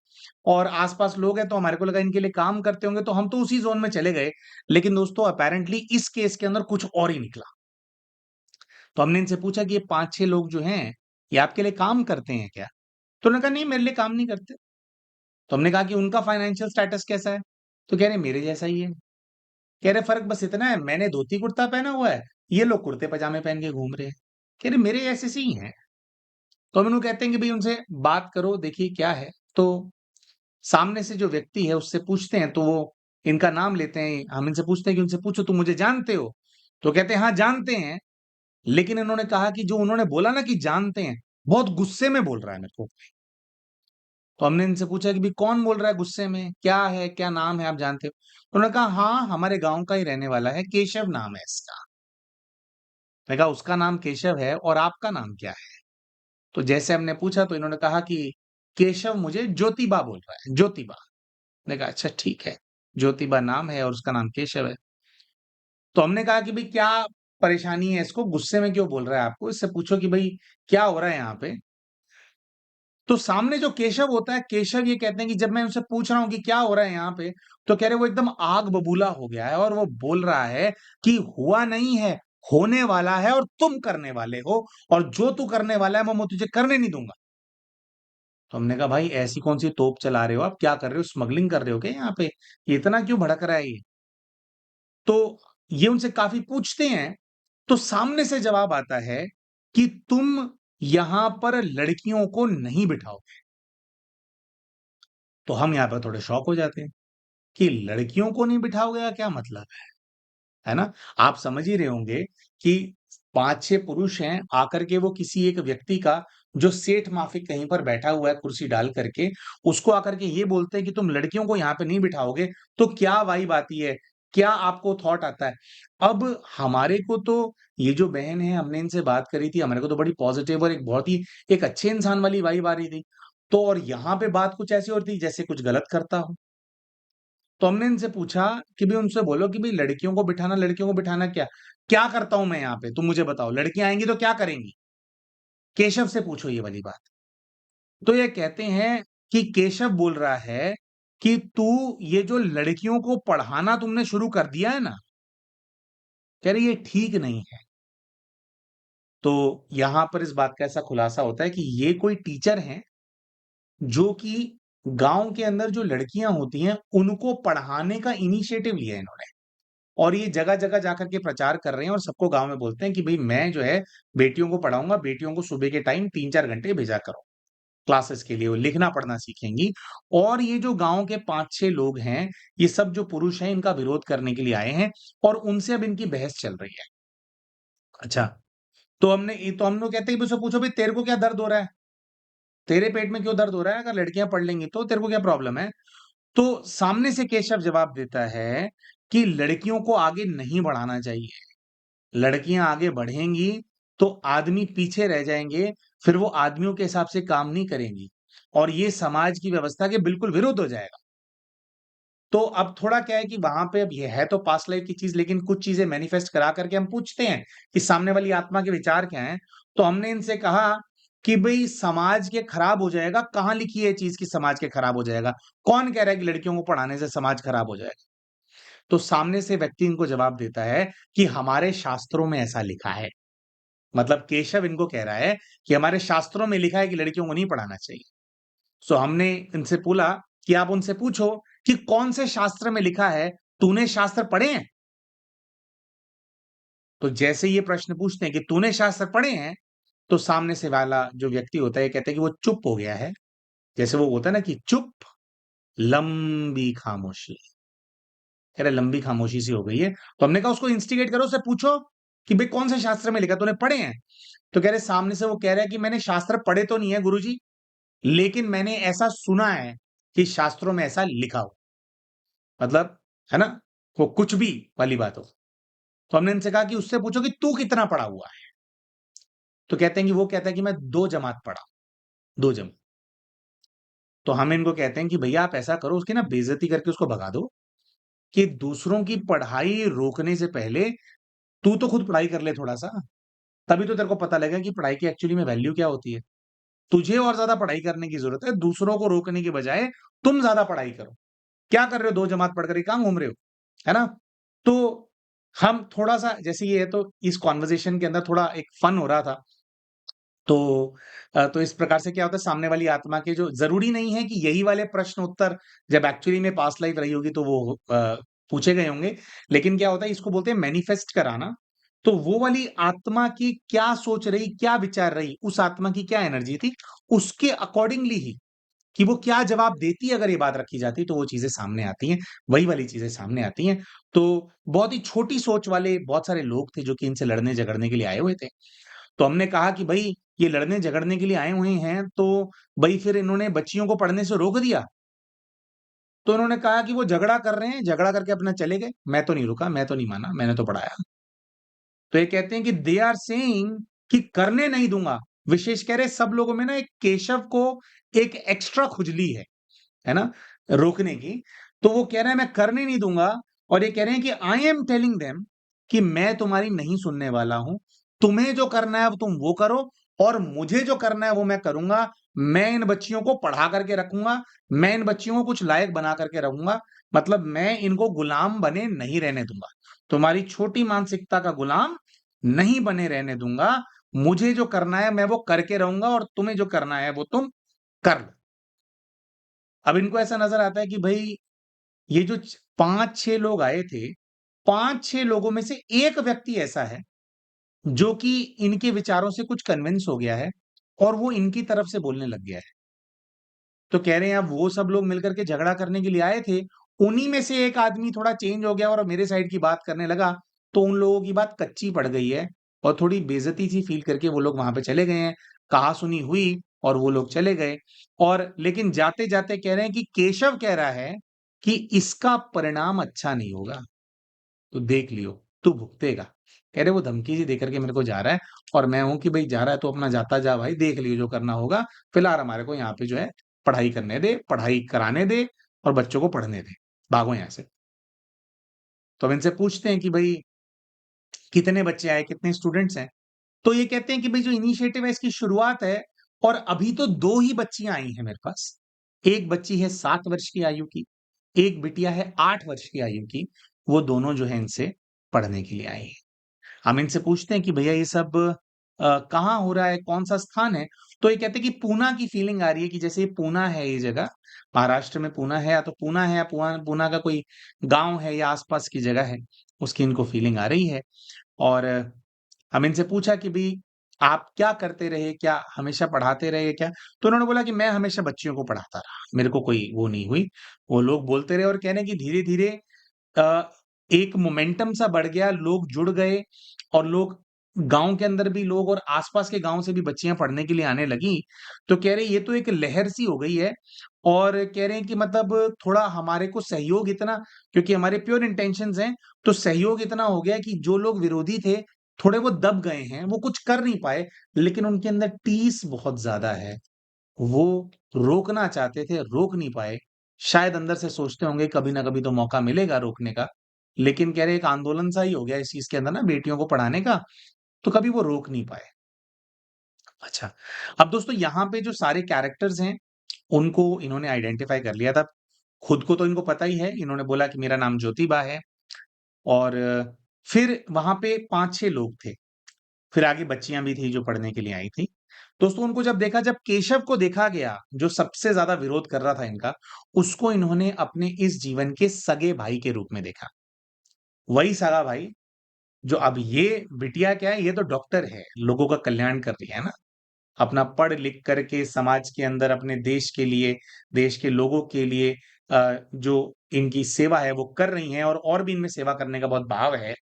और आस-पास लोग हैं, तो हमारे को लगा इनके लिए काम करते होंगे, तो हम तो उसी ज़ोन में चले गए। लेकिन दोस्तों अपैरेंटली इस केस के अंदर कुछ और ही निकला। तो हमने इनसे पूछा कि ये 5-6 लोग जो हैं, ये आपके लिए काम करते हैं क्या? तो उन्होंने कहा नहीं मेरे लिए काम नहीं करते। तो हमने कहा कि उनका फाइनेंशियल स्टेटस कैसा है? तो कह रहे मेरे जैसा ही है। कह रहे फ़र्क बस इतना है मैंने धोती कुर्ता पहना हुआ है, ये लोग कुर्ते पजामे पहन के घूम रहे हैं। कह रहे मेरे ऐसे से ही हैं। तो हम उनको कहते हैं कि भई उनसे बात करो देखिए क्या है? तो सामने से जो व्यक्ति है उससे पूछते हैं तो वो इनका नाम लेते हैं। हम इनसे पूछते हैं कि उनसे पूछो तुम मुझे जानते हो? तो कहते हैं हाँ जानते हैं। लेकिन इन्होंने कहा कि जो उन्होंने बोला ना कि जानते हैं, बहुत गुस्से में बोल रहा है मेरे को। तो हमने इनसे पूछा कि भई कौन बोल रहा है गुस्से में? क्या है? क्या नाम है आप जानते हो? तो उन्होंने कहा हाँ, हमारे गाँव का ही रहने वाला है, केशव नाम है इसका। मैंने कहा उसका नाम केशव है और आपका नाम क्या है? तो जैसे हमने पूछा तो इन्होंने कहा कि केशव मुझे ज्योतिबा बोल रहा है, ज्योतिबा। मैंने कहा अच्छा ठीक है, ज्योतिबा नाम है और उसका नाम केशव है। तो हमने कहा कि भई क्या परेशानी है इसको? गुस्से में क्यों बोल रहा है आपको? इससे पूछो कि भई क्या हो रहा है यहाँ पे? तो सामने जो केशव होता है, केशव ये कहते हैं कि जब मैं उनसे पूछ रहा हूँ कि क्या हो रहा है यहाँ पे? तो कह रहे वो एकदम आग बबूला हो गया है और वो बोल रहा है कि हुआ नहीं है, होने वाला है और तुम करने वाले हो और जो तू करने वाला है, वो मैं तुझे करने नहीं दूँगा। तो हमने कहा भाई ऐसी कौन-सी तोप चला रहे हो आप? क्या कर रहे हो? स्मगलिंग कर रहे हो क्या यहाँ पे? ये इतना क्यों भड़क रहा है ये? तो ये उनसे काफ़ी पूछते हैं, तो सामने से जवाब आता है कि तुम यहाँ पर लड़कियों को नहीं बिठाओगे। तो हम यहाँ पर थोड़े शॉक हो जाते हैं कि लड़कियों को नहीं बिठाओगे का क्या मतलब है ना? आप समझ ही रहे होंगे कि 5-6 पुरुष हैं, आकर के वो किसी एक व्यक्ति का जो सेठ माफ़िक कहीं पर बैठा हुआ है कुर्सी डाल करके, उसको आकर के ये बोलते हैं कि तुम लड़कियों को यहाँ पे नहीं बिठाओगे, तो क्या वाइब आती है? क्या आपको थॉट आता है? अब हमारे को तो ये जो बहन है, हमने इनसे बात करी थी, हमारे को तो बड़ी पॉजिटिव और एक बहुत ही एक अच्छे इंसान वाली वाइब आ रही थी। तो और यहाँ पे बात कुछ ऐसी और थी जैसे कुछ गलत करता हूँ। तो हमने इनसे पूछा कि भई उनसे बोलो कि भई लड़कियों को बिठाना क्या? क्या करता हूँ मैं यहाँ पे? तुम मुझे बताओ। लड़कियाँ आएँगी तो क्या करेंगी? केशव से पूछो ये वाली बात। तो ये कहते हैं कि केशव बोल रहा है कि तू ये जो लड़कियों को पढ़ाना तुमने शुरू कर दिया है ना, कह रही ये ठीक नहीं है। तो यहां पर इस बात का ऐसा खुलासा होता है कि ये कोई टीचर हैं जो कि गांव के अंदर जो लड़कियां होती हैं उनको पढ़ाने का इनिशिएटिव लिया है इन्होंने, और ये जगह जगह जाकर के प्रचार कर रहे हैं और सबको गांव में बोलते हैं कि भाई मैं जो है बेटियों को पढ़ाऊंगा, बेटियों को सुबह के टाइम 3-4 घंटे भेजा करो क्लासेस के लिए, वो लिखना पढ़ना सीखेंगी। और ये जो गांव के 5-6 लोग हैं, ये सब जो पुरुष हैं इनका विरोध करने के लिए आए हैं और उनसे अब इनकी बहस चल रही है। अच्छा, तो हम लोग कहते हैं कि उससे पूछो भाई तेरे को क्या दर्द हो रहा है? तेरे पेट में क्यों दर्द हो रहा है? अगर लड़कियां पढ़ लेंगी तो तेरे को क्या प्रॉब्लम है? तो सामने से केशव जवाब देता है कि लड़कियों को आगे नहीं बढ़ाना चाहिए। लड़कियां आगे बढ़ेंगी तो आदमी पीछे रह जाएंगे, फिर वो आदमियों के हिसाब से काम नहीं करेंगी और ये समाज की व्यवस्था के बिल्कुल विरुद्ध हो जाएगा। तो अब थोड़ा क्या है कि वहां पे अब ये है तो पास्ट लाइफ की चीज, लेकिन कुछ चीजें मैनिफेस्ट करा करके हम पूछते हैं कि सामने वाली आत्मा के विचार क्या हैं। तो हमने इनसे कहा कि भाई समाज के खराब हो जाएगा, कहाँ लिखी है चीज कि समाज के खराब हो जाएगा? कौन कह रहा है कि लड़कियों को पढ़ाने से समाज खराब हो जाएगा? तो सामने से व्यक्ति इनको जवाब देता है कि हमारे शास्त्रों में ऐसा लिखा है। मतलब केशव इनको कह रहा है कि हमारे शास्त्रों में लिखा है कि लड़कियों को नहीं पढ़ाना चाहिए। सो हमने इनसे बोला कि आप उनसे पूछो कि कौन से शास्त्र में लिखा है, तूने शास्त्र पढ़े हैं? तो जैसे ये प्रश्न पूछते हैं कि तूने शास्त्र पढ़े हैं, तो सामने से वाला जो व्यक्ति होता है, ये कहता है कि वो चुप हो गया है। जैसे वो होता है ना कि चुप, लंबी खामोशी। कह रहा लंबी खामोशी सी हो गई है। तो हमने कहा उसको इंस्टिगेट करो, उससे पूछो कि भाई कौन से शास्त्र में लिखा, तूने पढ़े हैं? तो कह रहे सामने से वो कह रहा है कि मैंने शास्त्र पढ़े तो नहीं है गुरुजी, लेकिन मैंने ऐसा सुना है कि शास्त्रों में ऐसा लिखा हो। मतलब, है ना? वो कुछ भी वाली बात हो। तो हमने इनसे कहा कि उससे पूछो कि तू कितना पढ़ा हुआ है? तो कहते हैं कि वो कहता है कि मैं 2 जमात पढ़ा, 2 जमात। तो हम इनको कहते हैं कि भैया आप ऐसा करो, उसकी ना बेइज्जती करके उसको भगा दो, कि दूसरों की पढ़ाई रोकने से पहले तू तो खुद पढ़ाई कर ले थोड़ा-सा, तभी तो तेरे को पता लगेगा कि पढ़ाई की एक्चुअली में वैल्यू क्या होती है। तुझे और ज़्यादा पढ़ाई करने की ज़रूरत है, दूसरों को रोकने के बजाय तुम ज़्यादा पढ़ाई करो। क्या कर रहे हो 2 जमात पढ़ कर के, कहाँ घूम रहे हो? है ना? तो हम थोड़ा-सा जैसे ये है, तो इस कन्वर्सेशन के अंदर थोड़ा एक फन हो रहा था। तो तो इस प्रकार से क्या होता है, सामने वाली आत्मा के जो ज़रूरी नहीं है कि यही वाले प्रश्न उत्तर जब एक्चुअली में पास्ट लाइफ रही होगी तो वो पूछे गए होंगे। लेकिन क्या होता है, इसको बोलते हैं मैनिफेस्ट कराना। तो वो वाली आत्मा की क्या सोच रही, क्या विचार रही, उस आत्मा की क्या एनर्जी थी, उसके अकॉर्डिंगली ही कि वो क्या जवाब देती है, अगर ये बात रखी जाती तो वो चीज़ें सामने आती हैं, वही वाली चीज़ें सामने आती हैं। तो बहुत ही छोटी सोच वाले बहुत सारे लोग थे जो कि इनसे लड़ने-झगड़ने के लिए आए हुए थे। तो हमने कहा कि भई ये लड़ने-झगड़ने के लिए आए हुए हैं, तो भई फिर इन्होंने बच्चियों को पढ़ने से रोक दिया। तो इन्होंने कहा कि वो झगड़ा कर रहे हैं, झगड़ा करके अपना चले गए। मैं तो नहीं रुका, मैं तो नहीं माना, मैंने तो पढ़ाया। तो ये कहते हैं कि दे आर सेइंग कि करने नहीं दूँगा। विशेष कह रहे सब लोगों में ना एक केशव को एक एक्स्ट्रा खुजली है ना? रोकने की। तो वो कह रहा है मैं करने नहीं दूँगा, और ये कह रहे हैं कि आई एम टेलिंग देम कि मैं तुम्हारी नहीं सुनने वाला हूँ। तुम्हें जो करना है अब तुम वो करो, और मुझे जो करना है वो मैं करूँगा। मैं इन बच्चियों को पढ़ा करके रखूँगा, मैं इन बच्चियों को कुछ लायक बना करके रखूँगा। मतलब मैं इनको गुलाम बने नहीं रहने दूँगा। तुम्हारी छोटी मानसिकता का गुलाम नहीं बने रहने दूँगा। मुझे जो करना है मैं वो करके रहूँगा, और तुम्हें जो करना है वो तुम कर लो। अब इनको ऐसा नज़र आता है कि भई ये जो 5-6 लोग आए थे, 5-6 लोगों में से एक व्यक्ति ऐसा है, जो कि इनके विचारों से कुछ कन्विंस हो गया है और वो इनकी तरफ से बोलने लग गया है। तो कह रहे हैं अब वो सब लोग मिलकर के झगड़ा करने के लिए आए थे, उन्हीं में से एक आदमी थोड़ा चेंज हो गया और मेरे साइड की बात करने लगा, तो उन लोगों की बात कच्ची पड़ गई है और थोड़ी बेइज्जती सी फील करके वो लोग वहाँ पे चले गए हैं। कहा-सुनी हुई और वो लोग चले गए, और लेकिन जाते-जाते कह रहे हैं कि केशव कह रहा है कि इसका परिणाम अच्छा नहीं होगा। तो देख लियो, तू भुगतेगा। कह रहे वो धमकी सी देकर के मेरे को जा रहा है और मैं हूँ कि भई जा रहा है तो अपना जाता जा भाई, देख लियो जो करना होगा। फिलहाल हमारे को यहाँ पे जो है पढ़ाई करने दे, पढ़ाई कराने दे और बच्चों को पढ़ने दे। भागो यहाँ से। तो अब इनसे पूछते हैं कि भई कितने बच्चे आए, कितने स्टूडेंट्स हैं? तो ये कहते हैं कि भई जो इनिशिएटिव है इसकी शुरुआत है और अभी तो 2 ही बच्चियाँ आई हैं मेरे पास। एक बच्ची है 7 वर्ष की आयु की, एक बिटिया है 8 वर्ष की आयु की, वो दोनों जो है इनसे पढ़ने के लिए आई हैं। हम इनसे पूछते हैं कि भैया ये सब कहाँ हो रहा है, कौन-सा स्थान है? तो ये कहते हैं कि पूना की फीलिंग आ रही है कि जैसे ये पूना है ये जगह, महाराष्ट्र में पूना है या तो पूना है या पूना पूना का कोई गाँव है या आस-पास की जगह है, उसकी इनको फीलिंग आ रही है। और हम इनसे पूछा कि भई आप क्या करते रहे? क्या हमेशा पढ़ाते रहे क्या? तो उन्होंने बोला कि मैं हमेशा बच्चियों को पढ़ाता रहा, मेरे को कोई वो नहीं हुई। वो लोग बोलते रहे और कह रहे हैं कि धीरे-धीरे अ, एक मोमेंटम सा बढ़ गया, लोग जुड़ गए और लोग गाँव के अंदर भी लोग और आस-पास के गाँव से भी बच्चियाँ पढ़ने के लिए आने लगीं। तो कह रहे ये तो एक लहर सी हो गई है और कह रहे हैं कि मतलब थोड़ा हमारे को सहयोग इतना क्योंकि हमारे प्योर इंटेंशंस हैं, तो सहयोग इतना हो गया कि जो लोग विरोधी थे, थोड़े वो दब गए हैं, वो कुछ कर नहीं पाए, लेकिन उनके अंदर टीस बहुत ज़्यादा है। वो रोकना चाहते थे, रोक नहीं पाए। शायद अंदर से सोचते होंगे कभी ना कभी तो मौका मिलेगा रोकने का। लेकिन कह रहे एक आंदोलन सा ही हो गया इस चीज़ के अंदर ना बेटियों को पढ़ाने का, तो कभी वो रोक नहीं पाए। अच्छा, अब दोस्तों यहाँ पे जो सारे कैरेक्टर्स हैं, उनको इन्होंने आइडेंटिफ़ाई कर लिया था। खुद को तो इनको पता ही है, इन्होंने बोला कि मेरा नाम ज्योतिबा है और फिर वहाँ पे 5-6 लोग थे। फिर आगे बच्चियाँ भी थी जो पढ़ने के लिए आई थी। दोस्तों उनको जब केशव को देखा गया, जो सबसे ज़्यादा विरोध कर रहा था इनका, उसको इन्होंने अपने इस जीवन के सगे भाई के रूप में देखा। वही सगा भाई, जो अब ये बिटिया क्या है, ये तो डॉक्टर है, लोगों का कल्याण कर रही है ना? अपना पढ़-लिख करके समाज के अंदर अपने देश के लिए, देश के लोगों के लिए जो इनकी सेवा है वो कर रही हैं और भी इनमें सेवा करने का बहुत भाव है,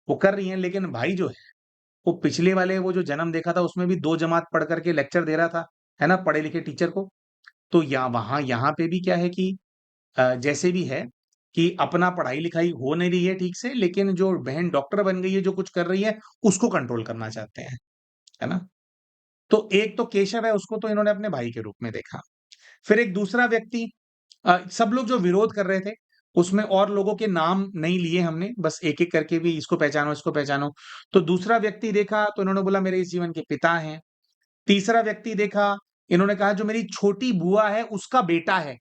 वो कर रही हैं। लेकिन भाई जो है वो पिछले वाले वो जो जन्म देखा था उसमें भी 2 जमात पढ़ कर के लेक्चर दे रहा था, है ना? पढ़े-लिखे टीचर को। तो यहाँ पे भी क्या है कि जैसे भी है कि अपना पढ़ाई-लिखाई हो नहीं रही है ठीक से, लेकिन जो बहन डॉक्टर बन गई है, जो कुछ कर रही है, उसको कंट्रोल करना चाहते हैं, है ना? तो एक तो केशव है, उसको तो इन्होंने अपने भाई के रूप में देखा। फिर एक दूसरा व्यक्ति सब लोग जो विरोध कर रहे थे, उसमें और लोगों के नाम नहीं लिए हमने, बस एक-एक करके भी इसको पहचानो, इसको पहचानो। तो दूसरा व्यक्ति देखा तो इन्होंने बोला मेरे इस जीवन के पिता हैं। तीसरा व्यक्ति देखा, इन्होंने कहा जो मेरी छोटी बुआ है उसका बेटा है,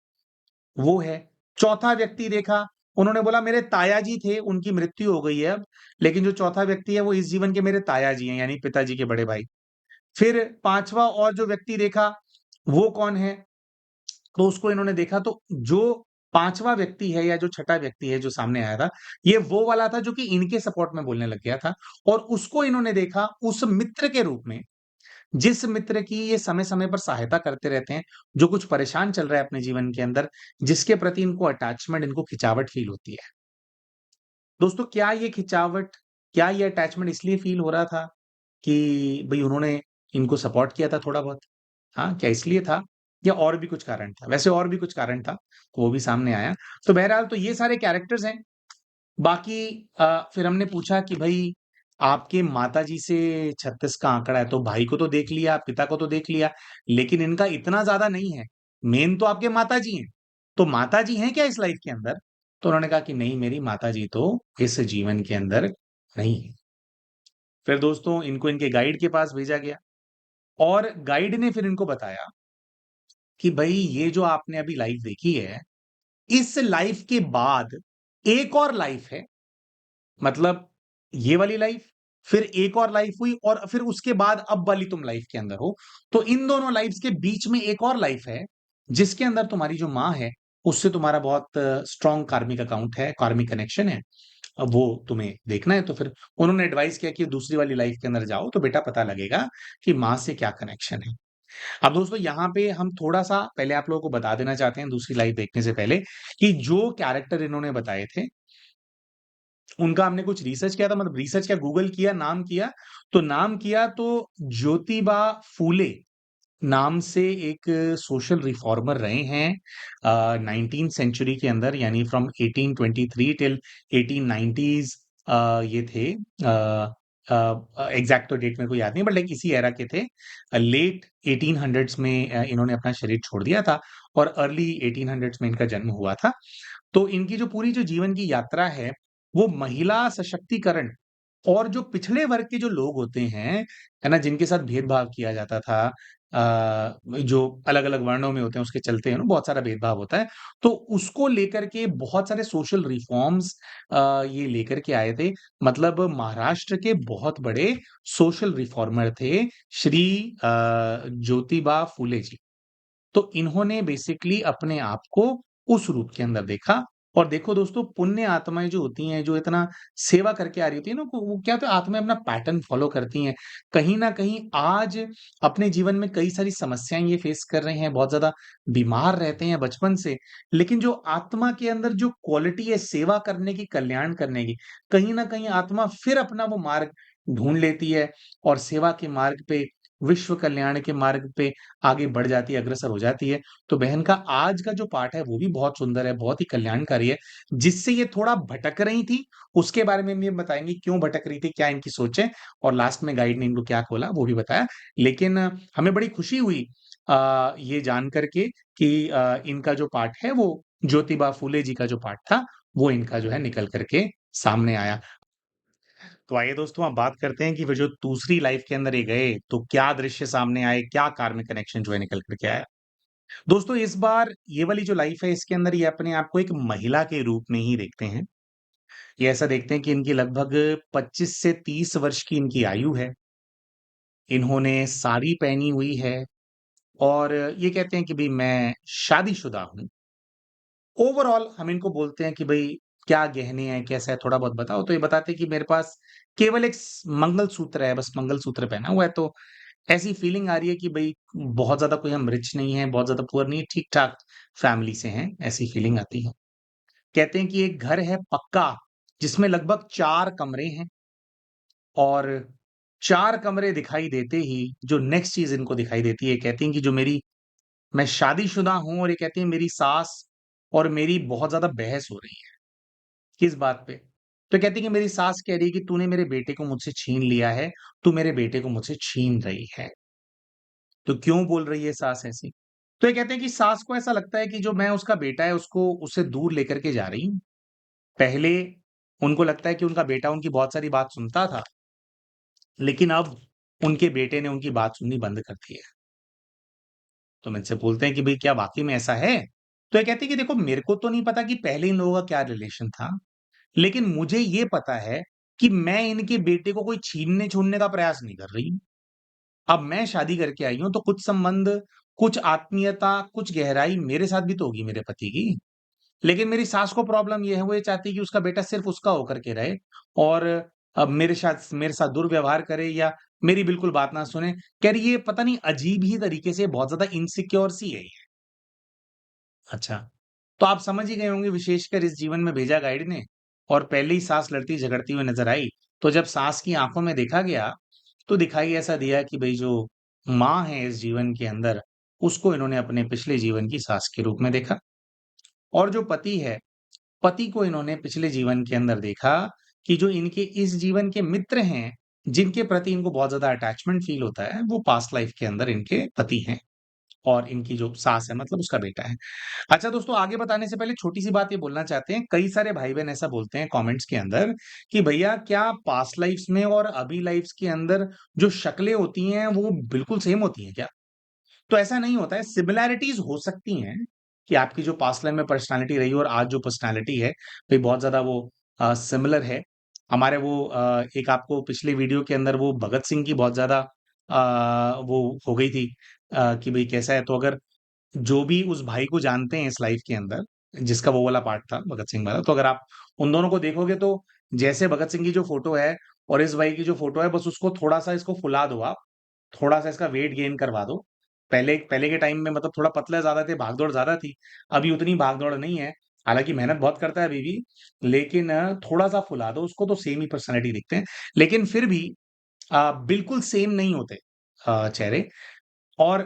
वो है। चौथा व्यक्ति देखा, उन्होंने बोला मेरे ताया जी थे, उनकी मृत्यु हो गई है अब, लेकिन जो चौथा व्यक्ति है वो इस जीवन के मेरे ताया जी हैं, यानी पिताजी के बड़े भाई। फिर 5वां और जो व्यक्ति देखा, वो कौन है? तो उसको इन्होंने देखा तो जो 5वां व्यक्ति है या जो छठा व्यक्ति है जो सामने आया था, ये वो वाला था जो कि इनके सपोर्ट में बोलने लग गया था और उसको इन्होंने देखा उस मित्र के रूप में, जिस मित्र की ये समय-समय पर सहायता करते रहते हैं, जो कुछ परेशान चल रहा है अपने जीवन के अंदर, जिसके प्रति इनको अटैचमेंट, इनको खिंचावट फ़ील होती है। दोस्तों क्या ये अटैचमेंट इसलिए फ़ील हो रहा था कि भई उन्होंने इनको सपोर्ट किया था थोड़ा बहुत? हाँ, क्या इसलिए था या और भी कुछ कारण था? वैसे और भी कुछ कारण था, तो वो भी सामने आया। तो बहरहाल तो ये सारे कैरेक्टर्स हैं। बाकी फिर हमने पूछा कि भई आपके माताजी से 36 का आंकड़ा है, तो भाई को तो देख लिया, पिता को तो देख लिया, लेकिन इनका इतना ज़्यादा नहीं है। मेन तो आपके माताजी हैं। तो माताजी हैं क्या इस लाइफ़ के अंदर? तो उन्होंने कहा कि नहीं मेरी माताजी तो इस जीवन के अंदर नहीं है। फिर दोस्तों इनको इनके गाइड के पास भेजा गया और गाइड ने फिर इनको बताया कि भई ये जो आपने अभी लाइफ़ देखी है, इस लाइफ़ के बाद एक और लाइफ़ है। मतलब ये वाली लाइफ़, फिर एक और लाइफ़ हुई और फिर उसके बाद अब वाली तुम लाइफ़ के अंदर हो। तो इन दोनों लाइफ़्स के बीच में एक और लाइफ़ है, जिसके अंदर तुम्हारी जो माँ है, उससे तुम्हारा बहुत स्ट्रॉन्ग कार्मिक अकाउंट है, कार्मिक कनेक्शन है। अब वो तुम्हें देखना है तो फिर उन्होंने एडवाइस किया कि दूसरी वाली लाइफ़ के अंदर जाओ, तो बेटा पता लगेगा कि माँ से क्या कनेक्शन है। अब दोस्तों यहाँ पे हम थोड़ा-सा पहले आप लोगों को बता देना चाहते हैं दूसरी लाइफ़ देखने से पहले, कि जो कैरेक्टर इन्होंने बताए थे, उनका हमने कुछ रिसर्च किया था मतलब रिसर्च क्या गूगल किया, नाम किया तो ज्योतिबा फूले नाम से एक सोशल रिफॉर्मर रहे हैं 19th सेंचुरी के अंदर यानी फ्रॉम 1823 टिल 1890s ये थे एग्ज़ैक्ट तो डेट मेरे को याद नहीं बट लाइक इसी एरा के थे। लेट 1800s में इन्होंने अपना शरीर छोड़ दिया था और अर्ली 1800s में इनका जन्म हुआ था। तो इनकी जो पूरी जो जीवन की यात्रा है, वो महिला सशक्तिकरण और जो पिछड़े वर्ग के जो लोग होते हैं, है ना? जिनके साथ भेदभाव किया जाता था जो अलग-अलग वर्णों में होते हैं, उसके चलते है ना बहुत सारा भेदभाव होता है। तो उसको लेकर के बहुत सारे सोशल रिफॉर्म्स ये लेकर के आए थे। मतलब महाराष्ट्र के बहुत बड़े सोशल रिफॉर्मर थे श्री ज्योतिबा फुले जी। तो इन्होंने बेसिकली अपने आप को उस रूप के अंदर देखा और देखो दोस्तों पुण्य आत्माएँ जो होती हैं, जो इतना सेवा करके आ रही होती है ना, वो क्या होता है आत्माएँ अपना पैटर्न फ़ॉलो करती हैं। कहीं न कहीं आज अपने जीवन में कई सारी समस्याएँ ये फ़ेस कर रहे हैं, बहुत ज़्यादा बीमार रहते हैं बचपन से, लेकिन जो आत्मा के अंदर जो क्वालिटी है सेवा करने की, कल्याण करने की, कहीं न कहीं आत्मा फिर अपना वो मार्ग ढूँढ लेती है और सेवा के मार्ग पे, विश्व कल्याण के मार्ग पे आगे बढ़ जाती है, अग्रसर हो जाती है। तो बहन का आज का जो पाठ है वो भी बहुत सुंदर है, बहुत ही कल्याणकारी है। जिससे ये थोड़ा भटक रही थी, उसके बारे में हम ये बताएँगे क्यों भटक रही थी, क्या इनकी सोच है और लास्ट में गाइड ने इनको क्या खोला वो भी बताया। लेकिन हमें बड़ी खुशी हुई ये जान कर के कि इनका जो पाठ है वो ज्योतिबा फूले जी का जो पाठ था, वो इनका जो है निकल कर के सामने आया। तो आइए दोस्तों अब बात करते हैं कि वो जो दूसरी लाइफ के अंदर ये गए, तो क्या दृश्य सामने आए, क्या कार्मिक कनेक्शन जो है निकल कर के आया। दोस्तों इस बार ये वाली जो लाइफ है इसके अंदर ये अपने आप को एक महिला के रूप में ही देखते हैं। ये ऐसा देखते हैं कि इनकी लगभग 25 से 30 वर्ष की इनकी आयु है। इन्होंने साड़ी पहनी हुई है और ये कहते हैं कि भई मैं शादीशुदा हूँ। ओवरऑल हम इनको बोलते हैं कि भई क्या गहने हैं, कैसा है, थोड़ा बहुत बताओ? तो ये बताते हैं कि मेरे पास केवल एक मंगलसूत्र है, बस मंगलसूत्र पहना हुआ है। तो ऐसी फीलिंग आ रही है कि भई बहुत ज़्यादा कोई हम रिच नहीं हैं, बहुत ज़्यादा पुअर नहीं है, ठीक-ठाक फैमिली से हैं, ऐसी फीलिंग आती है। कहते हैं कि एक घर है पक्का, जिसमें लगभग 4 कमरे हैं और 4 कमरे दिखाई देते ही जो नेक्स्ट चीज़ इनको दिखाई देती है, कहती हैं कि जो मेरी मैं शादीशुदा हूँ और ये कहती हैं मेरी सास और मेरी बहुत ज़्यादा बहस हो रही है। किस बात पे? तो कहती है कि मेरी सास कह रही है कि तूने मेरे बेटे को मुझसे छीन लिया है, तू मेरे बेटे को मुझसे छीन रही है। तो क्यों बोल रही है सास ऐसी? तो ये कहते हैं कि सास को ऐसा लगता है कि जो मैं उसका बेटा है उसको उससे दूर लेकर के जा रही हूँ। पहले उनको लगता है कि उनका बेटा उनकी बहुत सारी बात सुनता था, लेकिन अब उनके बेटे ने उनकी बात सुननी बंद कर दी है। तो हम इनसे बोलते हैं कि भई क्या वाक़ई में ऐसा है? तो ये कहती है कि देखो मेरे को तो नहीं पता कि पहले इन लोगों का क्या रिलेशन था, लेकिन मुझे ये पता है कि मैं इनके बेटे को कोई छीनने-छोड़ने का प्रयास नहीं कर रही हूँ। अब मैं शादी करके आई हूँ तो कुछ संबंध, कुछ आत्मीयता, कुछ गहराई मेरे साथ भी तो होगी मेरे पति की। लेकिन मेरी सास को प्रॉब्लम ये है, वो ये चाहती है कि उसका बेटा सिर्फ़ उसका होकर के रहे और मेरे साथ दुर्व्यवहार करे या मेरी बिल्कुल बात ना सुने। कह रही है, ये पता नहीं अजीब ही तरीके से बहुत ज़्यादा इनसिक्योर सी है ये। अच्छा, तो आप समझ ही गए होंगे विशेषकर इस जीवन में भेजा गाइड ने और पहले ही सास लड़ती-झगड़ती हुई नज़र आई, तो जब सास की आँखों में देखा गया, तो दिखाई ऐसा दिया कि भई जो माँ है इस जीवन के अंदर, उसको इन्होंने अपने पिछले जीवन की सास के रूप में देखा और जो पति है, पति को इन्होंने पिछले जीवन के अंदर देखा कि जो इनके इस जीवन के मित्र हैं, जिनके प्रति इनको बहुत ज़्यादा अटैचमेंट फ़ील होता है, वो पास्ट लाइफ़ के अंदर इनके पति हैं और इनकी जो सास है मतलब उसका बेटा है। अच्छा दोस्तों आगे बताने से पहले छोटी-सी बात ये बोलना चाहते हैं, कई सारे भाई-बहन ऐसा बोलते हैं कमेंट्स के अंदर कि भैया क्या पास्ट लाइफ़्स में और अभी लाइफ़्स के अंदर जो शक्लें होती हैं, वो बिल्कुल सेम होती हैं क्या? तो ऐसा नहीं होता है, सिमिलैरिटीज़ हो सकती हैं कि आपकी जो पास्ट लाइफ़ में पर्सनैलिटी रही हो और आज जो पर्सनैलिटी है, भई बहुत ज़्यादा वो सिमिलर है। हमारे वो एक आपको पिछले वीडियो के अंदर वो भगत सिंह की बहुत ज़्यादा वो हो गई थी कि भई कैसा है, तो अगर जो भी उस भाई को जानते हैं इस लाइफ के अंदर, जिसका वो वाला पार्ट था भगत सिंह वाला, तो अगर आप उन दोनों को देखोगे तो जैसे भगत सिंह की जो फ़ोटो है और इस भाई की जो फ़ोटो है, बस उसको थोड़ा-सा इसको फुला दो आप, थोड़ा-सा इसका वेट गेन करवा दो। पहले पहले के टाइम में मतलब थोड़ा पतले ज़्यादा थे, भाग-दौड़ ज़्यादा थी। अभी उतनी भाग-दौड़ नहीं है, हालाँकि मेहनत बहुत करता है अभी भी, लेकिन थोड़ा-सा फुला दो उसको तो सेम ही पर्सनैलिटी दिखते हैं। लेकिन फिर भी बिल्कुल सेम नहीं होते चेहरे और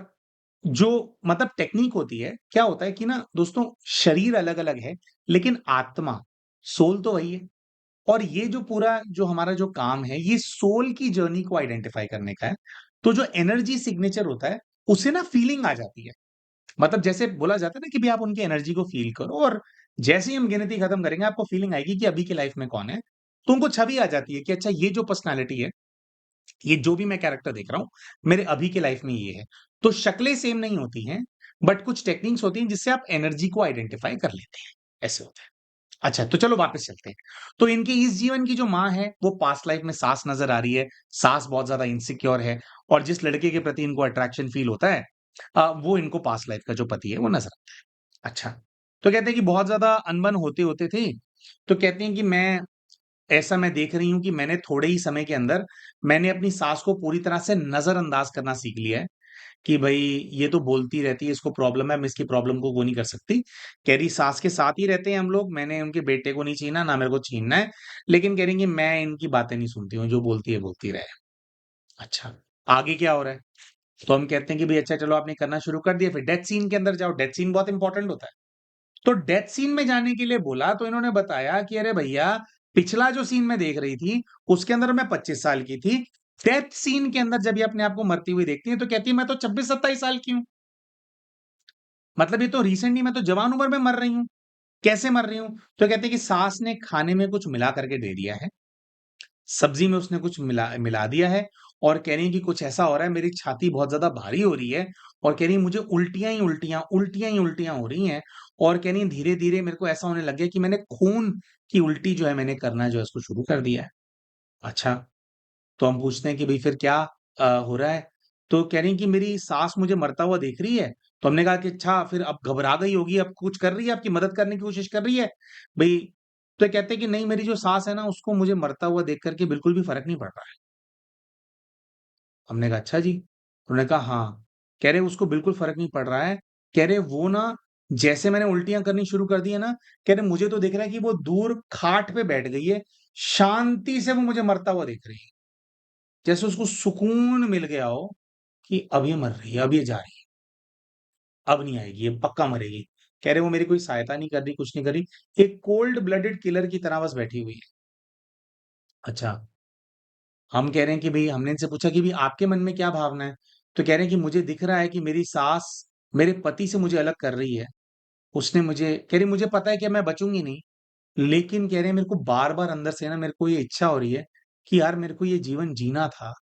जो मतलब टेक्नीक होती है, क्या होता है कि ना दोस्तों शरीर अलग-अलग है, लेकिन आत्मा, सोल तो वही है। और ये जो पूरा जो हमारा जो काम है, ये सोल की जर्नी को आइडेंटिफाई करने का है। तो जो एनर्जी सिग्नेचर होता है, उससे ना फीलिंग आ जाती है। मतलब जैसे बोला जाता है ना कि भई आप उनकी एनर्जी को फ़ील करो और जैसे ही हम गिनती खत्म करेंगे, आपको फीलिंग आएगी कि अभी की लाइफ़ में कौन है। तो उनको छवि आ जाती है कि अच्छा ये जो पर्सनैलिटी है, ये जो भी मैं कैरेक्टर देख रहा हूँ, मेरे अभी के लाइफ़ में ये है। तो शक्लें सेम नहीं होती हैं, बट कुछ टेक्निक्स होती हैं जिससे आप एनर्जी को आइडेंटिफ़ाई कर लेते हैं। ऐसे होता है। अच्छा, तो चलो वापस चलते हैं। तो इनके इस जीवन की जो माँ है, वो पास्ट लाइफ़ में सास नज़र आ रही है। सास बहुत ज़्यादा इनसिक्योर है और जिस लड़के के प्रति इनको अट्रैक्शन फ़ील होता है वो इनको पास्ट लाइफ़ का जो पति है, वो नज़र आता है। अच्छा, तो कहते हैं कि बहुत ज़्यादा अनबन होते-होते थे, तो कहती हैं कि मैं देख रही हूँ कि मैंने थोड़े ही समय के अंदर मैंने अपनी सास को पूरी तरह से नज़रअंदाज करना सीख लिया है। कि भई ये तो बोलती रहती है, इसको प्रॉब्लम है, मैं इसकी प्रॉब्लम को वो नहीं कर सकती। कह रही सास के साथ ही रहते हैं हम लोग, मैंने उनके बेटे को नहीं छीना, ना मेरे को छीनना है। लेकिन कह रही कि मैं इनकी बातें नहीं सुनती हूँ, जो बोलती है बोलती रहे। अच्छा, आगे क्या हो रहा है? तो हम कहते हैं कि भई अच्छा चलो आपने करना शुरू कर दिया, फिर डेथ सीन के अंदर जाओ, डेथ सीन बहुत इंपॉर्टेंट होता है। तो डेथ सीन में जाने के लिए बोला तो इन्होंने बताया कि अरे भैया, पिछला जो सीन मैं देख रही थी, उसके अंदर मैं 25 साल की थी। डेथ सीन के अंदर जब ये अपने आप को मरती हुई देखती है, तो कहती है मैं तो 26-27 साल की हूँ। मतलब ये तो रिसेंटली मैं तो जवान उम्र में मर रही हूँ। कैसे मर रही हूँ? तो कहते हैं कि सास ने खाने में कुछ मिला करके दे दिया है। सब्ज़ी में उसने कुछ मिला मिला दिया है और कह रही हैं कि कुछ ऐसा हो रहा है, मेरी छाती बहुत ज़्यादा भारी हो रही है और कह रही हैं मुझे उल्टियाँ ही उल्टियाँ, उल्टियाँ ही उल्टियाँ हो रही हैं और कह रही हैं धीरे-धीरे मेरे को ऐसा होने लग गया कि मैंने खून की उल्टी जो है मैंने करना जो है उसको शुरू कर दिया है। अच्छा, तो हम पूछते हैं कि भई फिर क्या हो रहा है? तो कह रही हैं कि मेरी सास मुझे मरता हुआ देख रही है। तो हमने कहा कि अच्छा फिर अब घबरा गई होगी, अब कुछ कर रही है, आपकी मदद करने की कोशिश कर रही है? भई तो कहते हैं कि नहीं मेरी जो सास है ना उसको मुझे मरता हुआ देख कर के बिल्कुल भी फ़र्क नहीं पड़ रहा है। हमने कहा अच्छा जी। उन्होंने कहा हाँ। कह रहे उसको बिल्कुल फ़र्क नहीं पड़ रहा है। कह रहे वो ना जैसे मैंने उल्टियाँ करनी शुरू कर दी है ना, कह रहे मुझे तो दिख रहा है कि वो दूर खाट पे बैठ गई है, शांति से वो मुझे मरता हुआ देख रही है। जैसे उसको सुकून मिल गया हो कि अब ये मर रही है, अब ये जा रही है, अब नहीं आएगी, ये पक्का मरेगी। कह रहे वो मेरी कोई सहायता नहीं कर रही, कुछ नहीं कर रही, एक कोल्ड ब्लडेड किलर की तरह बस बैठी हुई है। अच्छा, हम कह रहे हैं कि भई हमने इनसे पूछा कि भई आपके मन में क्या भावना है? तो कह रहे हैं कि मुझे दिख रहा है कि मेरी सास मेरे पति से मुझे अलग कर रही है। उसने मुझे कह रही मुझे पता है कि मैं बचूँगी नहीं, लेकिन कह रहे हैं मेरे को बार-बार अंदर से ना मेरे को ये इच्छा हो रही है कि यार मेरे को ये जीवन जीना था।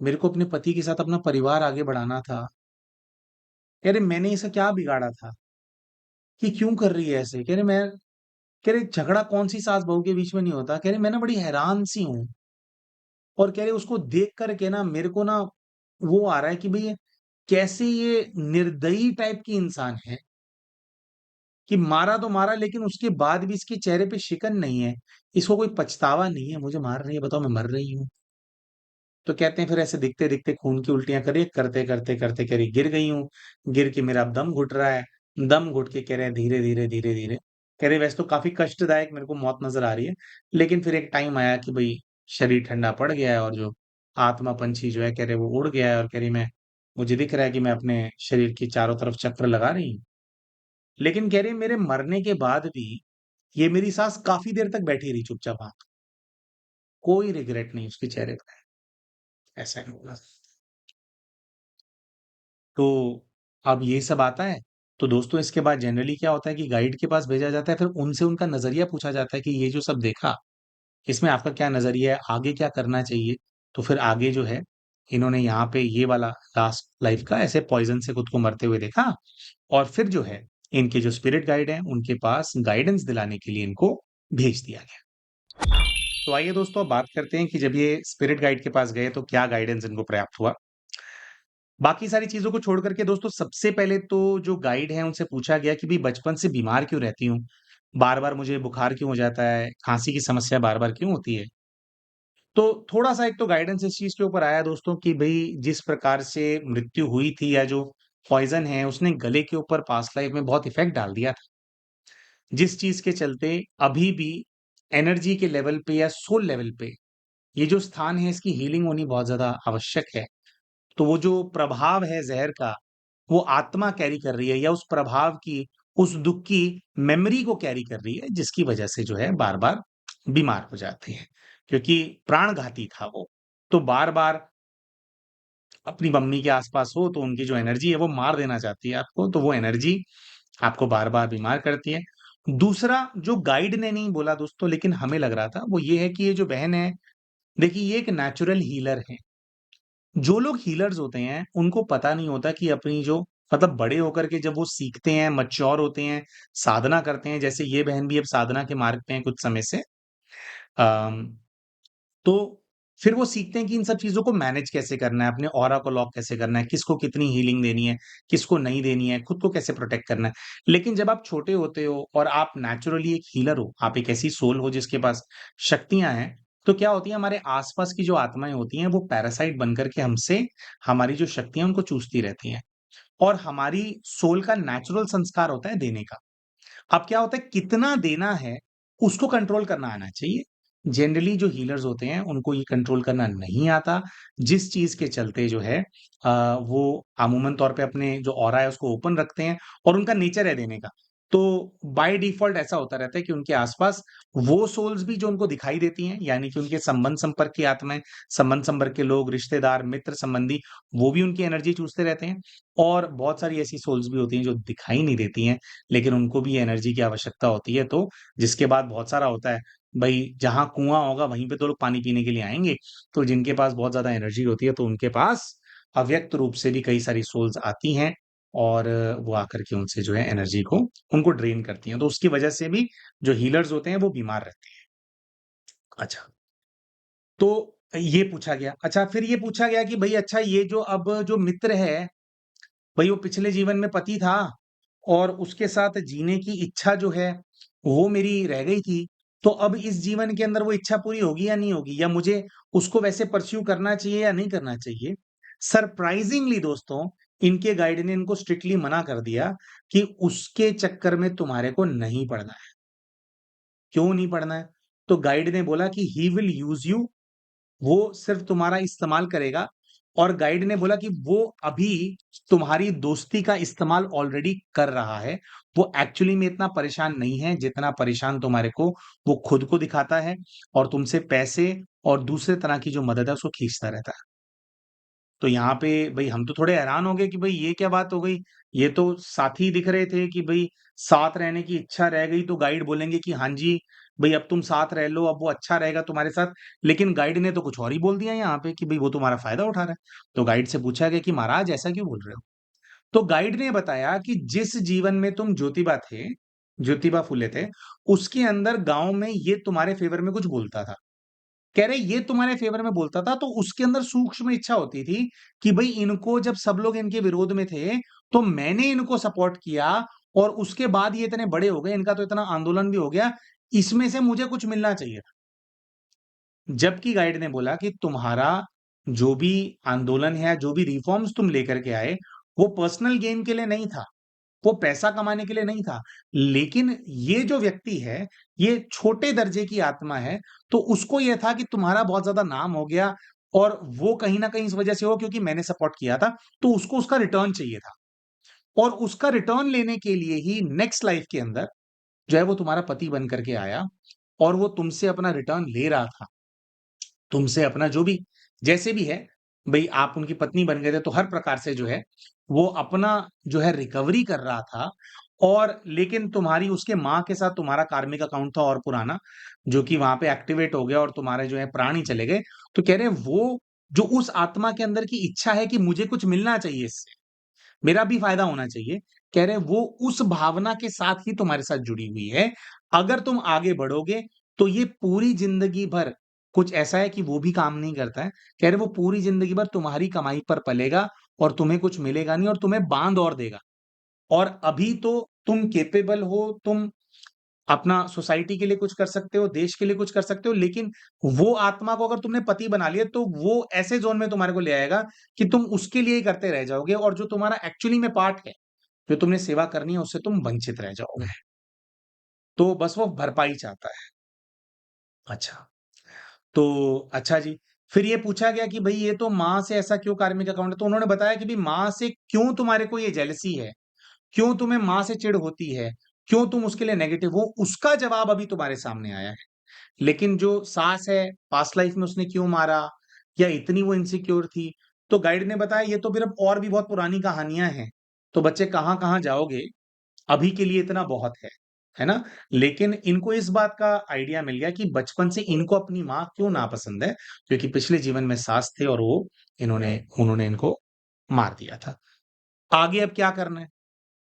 मेरे को अपने पति के साथ अपना परिवार आगे बढ़ाना था। कह रहे मैंने ऐसा क्या बिगाड़ा था कि क्यों कर रही है ऐसे? कह रहे झगड़ा कौन-सी सास-बहू के बीच में नहीं होता। कह रहे मैं ना बड़ी हैरान-सी हूँ और कह रहे उसको देख कर के ना मेरे को ना वो आ रहा है कि भई ये कैसे ये निर्दयी टाइप की इंसान है कि मारा तो मारा लेकिन उसके बाद भी इसके चेहरे पे शिकन नहीं है। इसको कोई पछतावा नहीं है, मुझे मार रही है, बताओ मैं मर रही हूँ। तो कहते हैं फिर ऐसे दिखते-दिखते खून की उल्टियाँ करी, करते-करते कह रही गिर गई हूँ। गिर के मेरा अब दम घुट रहा है। दम घुट के कह रहे हैं धीरे-धीरे, धीरे-धीरे कह रहे वैसे तो काफ़ी कष्टदायक मेरे को मौत नज़र आ रही है। लेकिन फिर एक टाइम आया कि भई शरीर ठंडा पड़ गया है और जो आत्मा पंछी जो है कह रहे वो उड़ गया है और कह रही मैं मुझे दिख रहा है कि मैं अपने शरीर के चारों तरफ चक्र लगा रही हूँ। लेकिन कह रही मेरे मरने के बाद भी ये मेरी सास काफ़ी देर तक बैठी रही चुपचाप वहाँ पे। कोई रिग्रेट नहीं उसके चेहरे पे। ऐसा ही होगा। तो अब ये सब आता है, तो दोस्तों इसके बाद जनरली क्या होता है कि गाइड के पास भेजा जाता है, फिर उनसे उनका नज़रिया पूछा जाता है कि ये जो सब देखा, इसमें आपका क्या नज़रिया है? आगे क्या करना चाहिए? तो फिर आगे जो है, इन्होंने यहाँ पे ये वाला लास्ट लाइफ़ का ऐसे पॉइज़न से खुद को मरते हुए देखा और फिर जो है, इनके जो स्पिरिट गाइड हैं, उनके पास गाइडेंस दिलाने के लिए इनको भेज दिया गया। तो आइए दोस्तों अब बात करते हैं कि जब ये स्पिरिट गाइड के पास गए तो क्या गाइडेंस इनको प्राप्त हुआ? बाकी सारी चीज़ों को छोड़ कर के दोस्तों सबसे पहले तो जो गाइड हैं उनसे पूछा गया कि भई बचपन से बीमार क्यों रहती हूँ? बार-बार मुझे बुखार क्यों हो जाता है? खाँसी की समस्या बार-बार क्यों होती है? तो थोड़ा-सा एक तो गाइडेंस इस चीज़ के ऊपर आया दोस्तों कि भई जिस प्रकार से मृत्यु हुई थी या जो पॉइज़न है उसने गले के ऊपर पास्ट लाइफ़ में बहुत इफ़ेक्ट डाल दिया था। जिस चीज़ के चलते अभी भी एनर्जी के लेवल पे या सोल लेवल पे ये जो स्थान है इसकी हीलिंग होनी बहुत ज़्यादा आवश्यक है। तो वो जो प्रभाव है ज़हर का, वो आत्मा कैरी कर रही है या उस प्रभाव की, उस दुःख की मेमोरी को कैरी कर रही है, जिसकी वजह से जो है बार-बार बीमार हो जाते हैं, क्योंकि प्राणघाती था वो। तो बार-बार अपनी मम्मी के आस-पास हो, तो उनकी जो एनर्जी है वो मार देना चाहती है आपको, तो वो एनर्जी आपको बार-बार बीमार करती है। दूसरा जो गाइड ने नहीं बोला दोस्तों, लेकिन हमें लग रहा था, वो ये है कि ये जो बहन है, देखिए ये एक नेचुरल हीलर है। जो लोग हीलर्स होते हैं, उनको पता नहीं होता कि अपनी जो मतलब बड़े होकर के जब वो सीखते हैं, मैच्योर होते हैं, साधना करते हैं, जैसे ये बहन भी अब साधना के मार्ग पे हैं कुछ समय से। अम तो फिर वो सीखते हैं कि इन सब चीज़ों को मैनेज कैसे करना है, अपने ऑरा को लॉक कैसे करना है, किसको कितनी हीलिंग देनी है, किसको नहीं देनी है, खुद को कैसे प्रोटेक्ट करना है। लेकिन जब आप छोटे होते हो और आप नेचुरली एक हीलर हो, आप एक ऐसी सोल हो जिसके पास शक्तियाँ हैं, तो क्या होती है हमारे आस-पास की जो आत्माएँ होती हैं, वो पैरासाइट बन कर के हमसे हमारी जो शक्तियाँ हैं, उनको चूसती रहती हैं और हमारी सोल का नेचुरल संस्कार होता है देने का। अब क्या होता है कितना देना है, उसको कंट्रोल करना आना चाहिए। जनरली जो हीलर्स होते हैं, उनको ये कंट्रोल करना नहीं आता, जिस चीज़ के चलते जो है वो अमूमन तौर पे अपने जो ऑरा है उसको ओपन रखते हैं और उनका नेचर है देने का। तो बाय डिफ़ॉल्ट ऐसा होता रहता है कि उनके आस-पास वो सोल्स भी जो उनको दिखाई देती हैं, यानी कि उनके संबंध संपर्क की आत्माएँ, संबंध संपर्क के लोग, रिश्तेदार, मित्र, संबंधी, वो भी उनकी एनर्जी चूसते रहते हैं और बहुत सारी ऐसी सोल्स भी होती हैं जो दिखाई नहीं देती हैं, लेकिन उनको भी एनर्जी की आवश्यकता होती है, तो जिसके बाद बहुत सारा होता है, भई जहाँ कुआँ होगा वहीं पे तो लोग पानी पीने के लिए आएँगे, तो जिनके पास बहुत ज़्यादा एनर्जी होती है, तो उनके पास अव्यक्त रूप से भी कई सारी सोल्स आती हैं और वो आकर के उनसे जो है एनर्जी को उनको ड्रेन करती हैं, तो उसकी वजह से भी जो हीलर्स होते हैं, वो बीमार रहते हैं। अच्छा, तो ये पूछा गया। अच्छा, फिर ये पूछा गया कि भई अच्छा ये जो अब जो मित्र है, भई वो पिछले जीवन में पति था और उसके साथ जीने की इच्छा जो है, वो मेरी रह गई थी। तो अब इस जीवन के अंदर वो इच्छा पूरी होगी या नहीं होगी? या मुझे उसको वैसे परस्यू करना चाहिए या नहीं करना चाहिए? सरप्राइज़िंगली दोस्तों, इनके गाइड ने इनको स्ट्रिक्टली मना कर दिया कि उसके चक्कर में तुम्हारे को नहीं पड़ना है। क्यों नहीं पड़ना है? तो गाइड ने बोला कि ही विल यूज़ यू, वो सिर्फ़ तुम्हारा इस्तेमाल करेगा और गाइड ने बोला कि वो अभी तुम्हारी दोस्ती का इस्तेमाल ऑलरेडी कर रहा है। वो एक्चुअली में इतना परेशान नहीं है, जितना परेशान तुम्हारे को वो खुद को दिखाता है और तुमसे पैसे और दूसरे तरह की जो मदद है, उसको खींचता रहता है। तो यहाँ पे भई हम तो थोड़े हैरान हो गए कि भई ये क्या बात हो गई? ये तो साथी दिख रहे थे कि भई साथ रहने की इच्छा रह गई तो गाइड बोलेंगे कि हाँ जी, भई अब तुम साथ रह लो, अब वो अच्छा रहेगा तुम्हारे साथ। लेकिन गाइड ने तो कुछ और ही बोल दिया यहाँ पे कि भई वो तुम्हारा फ़ायदा उठा रहा है। तो गाइड से पूछा गया कि महाराज ऐसा क्यों बोल रहे हो? तो गाइड ने बताया कि जिस जीवन में तुम ज्योतिबा थे, ज्योतिबा फुले थे, उसके अंदर गाँव में ये तुम्हारे फ़ेवर में कुछ बोलता था। कह रहे ये तुम्हारे फ़ेवर में बोलता था, तो उसके अंदर सूक्ष्म इच्छा होती थी कि भई इनको जब सब लोग इनके विरोध में थे, तो मैंने इनको सपोर्ट किया और उसके बाद ये इतने बड़े हो गए, इनका तो इतना आंदोलन भी हो गया, इसमें से मुझे कुछ मिलना चाहिए था। जबकि गाइड ने बोला कि तुम्हारा जो भी आंदोलन है, जो भी रिफॉर्म्स तुम लेकर के आए, वो पर्सनल गेन के लिए नहीं था। वो पैसा कमाने के लिए नहीं था। लेकिन ये जो व्यक्ति है, ये छोटे दर्जे की आत्मा है, तो उसको ये था कि तुम्हारा बहुत ज़्यादा नाम हो गया और वो कहीं न कहीं इस वजह से हो क्योंकि मैंने सपोर्ट किया था, तो उसको उसका रिटर्न चाहिए था। और उसका रिटर्न लेने के लिए ही नेक्स्ट लाइफ़ के अंदर जो है वो तुम्हारा पति बन कर के आया और वो तुमसे अपना रिटर्न ले रहा था। तुमसे अपना जो भी जैसे भी है, भई आप उनकी पत्नी बन गए थे, तो हर प्रकार से जो है, वो अपना जो है रिकवरी कर रहा था और लेकिन तुम्हारी उसके माँ के साथ तुम्हारा कार्मिक अकाउंट था और पुराना, जो कि वहाँ पे एक्टिवेट हो गया और तुम्हारे जो है प्राण ही चले गए। तो कह रहे हैं वो जो उस आत्मा के अंदर की इच्छा है कि मुझे कुछ मिलना चाहिए इससे, मेरा भी फ़ायदा होना चाहिए। कह रहे हैं वो उस भावना के साथ ही तुम्हारे साथ जुड़ी हुई है। अगर तुम आगे बढ़ोगे, तो ये पूरी ज़िंदगी भर कुछ ऐसा है कि वो भी काम नहीं करता है। कह रहे वो पूरी ज़िंदगी भर तुम्हारी कमाई पर पलेगा और तुम्हें कुछ मिलेगा नहीं और तुम्हें बाँध और देगा। और अभी तो तुम कैपेबल हो, तुम अपना सोसाइटी के लिए कुछ कर सकते हो, देश के लिए कुछ कर सकते हो, लेकिन वो आत्मा को अगर तुमने पति बना लिया, तो वो ऐसे ज़ोन में तुम्हारे को ले आएगा कि तुम उसके लिए ही करते रह जाओगे और जो तुम्हारा एक्चुअली में पार्ट है, जो तुमने सेवा करनी है, उससे तुम वंचित रह जाओगे। तो बस वो भरपाई चाहता है। अच्छा, तो अच्छा जी, फिर ये पूछा गया कि भई ये तो माँ से ऐसा क्यों कार्मिक अकाउंट है? तो उन्होंने बताया कि भई माँ से क्यों तुम्हारे को ये जेलसी है? क्यों तुम्हें माँ से चिढ़ होती है? क्यों तुम उसके लिए नेगेटिव हो? उसका जवाब अभी तुम्हारे सामने आया है। लेकिन जो सास है, पास्ट लाइफ में उसने क्यों मारा या इतनी वो इनसिक्योर थी, तो गाइड ने बताया ये तो फिर अब और भी बहुत पुरानी कहानियाँ हैं। तो बच्चे कहाँ-कहाँ जाओगे, अभी के लिए इतना बहुत है ना? लेकिन इनको इस बात का आइडिया मिल गया कि बचपन से इनको अपनी माँ क्यों नापसंद है, क्योंकि पिछले जीवन में सास थे और वो इन्होंने उन्होंने इनको मार दिया था। आगे अब क्या करना है?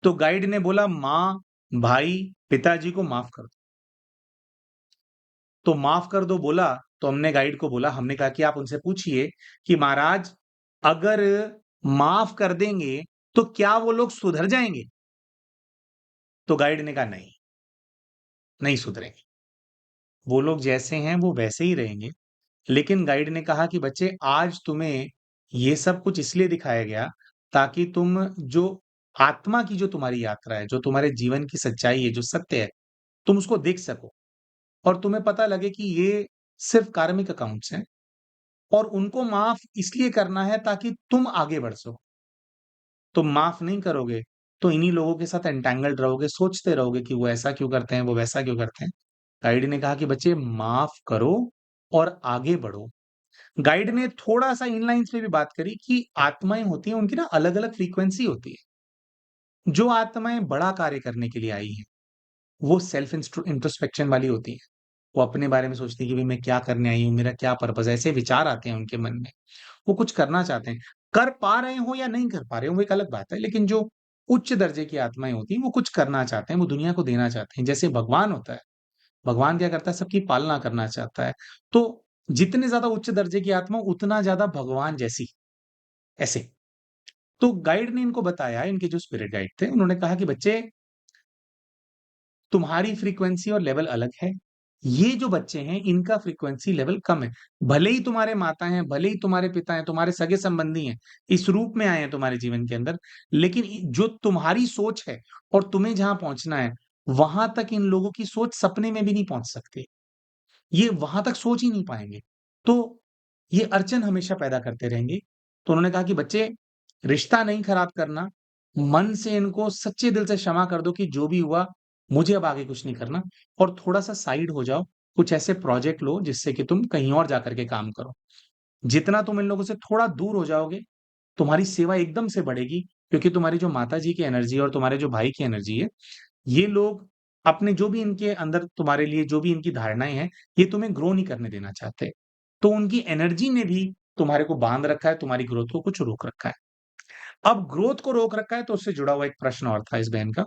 तो गाइड ने बोला माँ, भाई, पिताजी को माफ कर दो। तो माफ कर दो बोला, तो हमने गाइड को बोला, हमने कहा कि आप उनसे पूछिए कि महाराज अगर माफ कर देंगे, तो क्या वो लोग सुधर जाएँगे? तो गाइड ने कहा नहीं, नहीं सुधरेंगे। वो लोग जैसे हैं वो वैसे ही रहेंगे। लेकिन गाइड ने कहा कि बच्चे आज तुम्हें ये सब कुछ इसलिए दिखाया गया ताकि तुम जो आत्मा की जो तुम्हारी यात्रा है, जो तुम्हारे जीवन की सच्चाई है, जो सत्य है, तुम उसको देख सको और तुम्हें पता लगे कि ये सिर्फ कार्मिक अकाउंट्स हैं और उनको माफ इसलिए करना है ताकि तुम आगे बढ़ सको। तुम माफ नहीं करोगे, तो इन्हीं लोगों के साथ एन्टेंगल्ड रहोगे, सोचते रहोगे कि वो ऐसा क्यों करते हैं, वो वैसा क्यों करते हैं। गाइड ने कहा कि बच्चे माफ करो और आगे बढ़ो। गाइड ने थोड़ा-सा इन लाइन्स पे भी बात करी कि आत्माएँ होती हैं, उनकी ना अलग-अलग फ्रीक्वेंसी होती है। जो आत्माएँ बड़ा कार्य करने के लिए आई हैं, वो सेल्फ इंट्रोस्पेक्शन वाली होती हैं। वो अपने बारे में सोचती है कि भई मैं क्या करने आई हूँ, मेरा क्या पर्पज़ है, ऐसे विचार आते हैं उनके मन में। वो कुछ करना चाहते हैं। कर पा रहे हो या नहीं कर पा रहे हो, वो एक अलग बात है। लेकिन जो उच्च दर्जे की आत्माएँ होती हैं, वो कुछ करना चाहते हैं, वो दुनिया को देना चाहते हैं। जैसे भगवान होता है, भगवान क्या करता है, सबकी पालना करना चाहता है। तो जितने ज़्यादा उच्च दर्जे की आत्मा, उतना ज़्यादा भगवान जैसी, ऐसे। तो गाइड ने इनको बताया, इनके जो स्पिरिट गाइड थे, उन्होंने कहा कि बच्चे तुम्हारी फ्रीक्वेंसी और लेवल अलग है। ये जो बच्चे हैं, इनका फ्रीक्वेंसी लेवल कम है। भले ही तुम्हारे माता हैं, भले ही तुम्हारे पिता हैं, तुम्हारे सगे-संबंधी हैं, इस रूप में आए हैं तुम्हारे जीवन के अंदर, लेकिन जो तुम्हारी सोच है और तुम्हें जहाँ पहुँचना है, वहाँ तक इन लोगों की सोच सपने में भी नहीं पहुँच सकती। ये वहाँ तक सोच ही नहीं पाएँगे। तो ये अड़चन हमेशा पैदा करते रहेंगे। तो उन्होंने कहा कि बच्चे रिश्ता नहीं खराब करना, मन से इनको सच्चे दिल से क्षमा कर दो कि जो भी हुआ, मुझे अब आगे कुछ नहीं करना और थोड़ा-सा साइड हो जाओ। कुछ ऐसे प्रोजेक्ट लो जिससे कि तुम कहीं और जाकर के काम करो। जितना तुम इन लोगों से थोड़ा दूर हो जाओगे, तुम्हारी सेवा एकदम से बढ़ेगी क्योंकि तुम्हारी जो माताजी की एनर्जी है और तुम्हारे जो भाई की एनर्जी है, ये लोग अपने जो भी इनके अंदर तुम्हारे लिए जो भी इनकी धारणाएँ हैं, ये तुम्हें ग्रो नहीं करने देना चाहते। तो उनकी एनर्जी ने भी तुम्हारे को बाँध रखा है, तुम्हारी ग्रोथ को कुछ रोक रखा है। अब ग्रोथ को रोक रखा है तो उससे जुड़ा हुआ एक प्रश्न और था इस बहन का।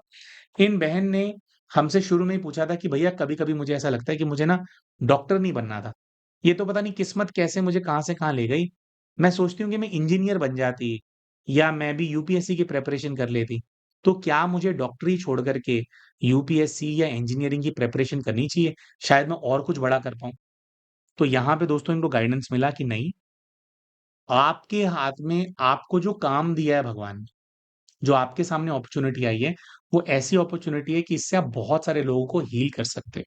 इन बहन ने हमसे शुरू में ही पूछा था कि भैया कभी-कभी मुझे ऐसा लगता है कि मुझे ना डॉक्टर नहीं बनना था। ये तो पता नहीं किस्मत कैसे मुझे कहाँ से कहाँ ले गई। मैं सोचती हूँ कि मैं इंजीनियर बन जाती या मैं भी यूपीएससी की प्रिपरेशन कर लेती। तो क्या मुझे डॉक्टरी छोड़ कर के यूपीएससी या इंजीनियरिंग की प्रिपरेशन करनी चाहिए? शायद मैं और कुछ बड़ा कर पाऊँ। तो यहाँ पे दोस्तों इनको गाइडेंस मिला कि नहीं, आपके हाथ में आपको जो काम दिया है भगवान ने, जो आपके सामने अपॉर्च्युनिटी आई है, वो ऐसी अपॉर्च्युनिटी है कि इससे आप बहुत सारे लोगों को हील कर सकते हो।